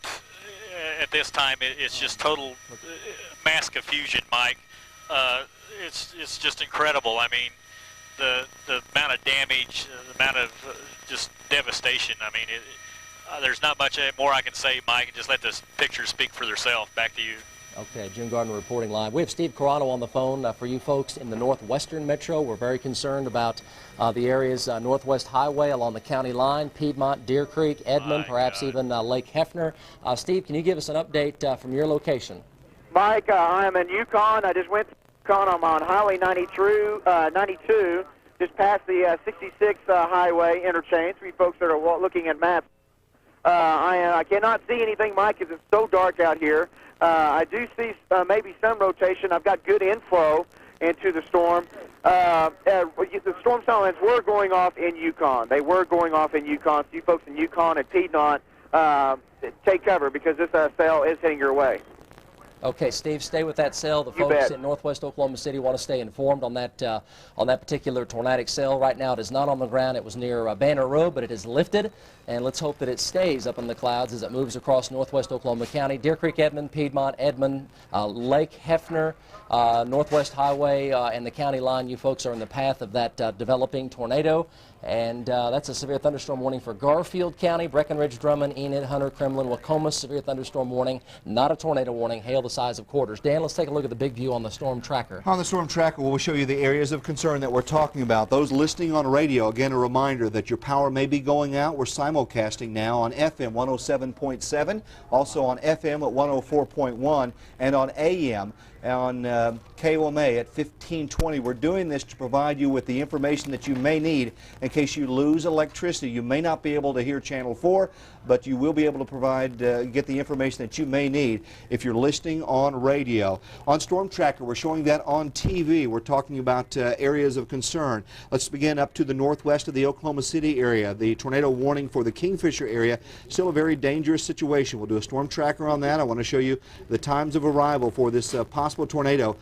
at this time it's just total mass confusion, Mike. It's just incredible. I mean, the amount of damage, the amount of just devastation. I mean, there's not much more I can say, Mike, and just let the pictures speak for themselves. Back to you. Okay, Jim Gardner reporting live. We have Steve Carano on the phone. For you folks in the northwestern metro, we're very concerned about the areas Northwest Highway along the county line, Piedmont, Deer Creek, Edmond, perhaps even Lake Hefner. Steve, can you give us an update from your location? Mike, I am in Yukon. I just went to Yukon. I'm on Highway 92, just past the 66 highway interchange. For you folks that are looking at maps, I cannot see anything, Mike, because it's so dark out here. I do see maybe some rotation. I've got good inflow into the storm. The storm silence were going off in Yukon. They were going off in Yukon. So you folks in Yukon and Piedmont, take cover because this cell is heading your way. Okay, Steve, stay with that cell. The folks in northwest Oklahoma City want to stay informed on that particular tornadic cell. Right now, it is not on the ground. It was near Banner Road, but it is lifted, and let's hope that it stays up in the clouds as it moves across northwest Oklahoma County. Deer Creek, Edmond, Piedmont, Edmond, Lake Hefner, Northwest Highway, and the county line. You folks are in the path of that developing tornado. And that's a severe thunderstorm warning for Garfield County, Breckenridge, Drummond, Enid, Hunter, Kremlin, Wacomas. Severe thunderstorm warning, not a tornado warning. Hail the size of quarters. Dan, let's take a look at the big view on the storm tracker. On the storm tracker, we'll show you the areas of concern that we're talking about. Those listening on radio, again, a reminder that your power may be going out. We're simulcasting now on FM 107.7, also on FM at 104.1, and on AM on KOMA at 1520. We're doing this to provide you with the information that you may need in case you lose electricity. You may not be able to hear Channel 4, but you will be able to provide, get the information that you may need if you're listening on radio. On Storm Tracker, we're showing that on TV. We're talking about areas of concern. Let's begin up to the northwest of the Oklahoma City area. The tornado warning for the Kingfisher area, still a very dangerous situation. We'll do a Storm Tracker on that. I want to show you the times of arrival for this possible tornado.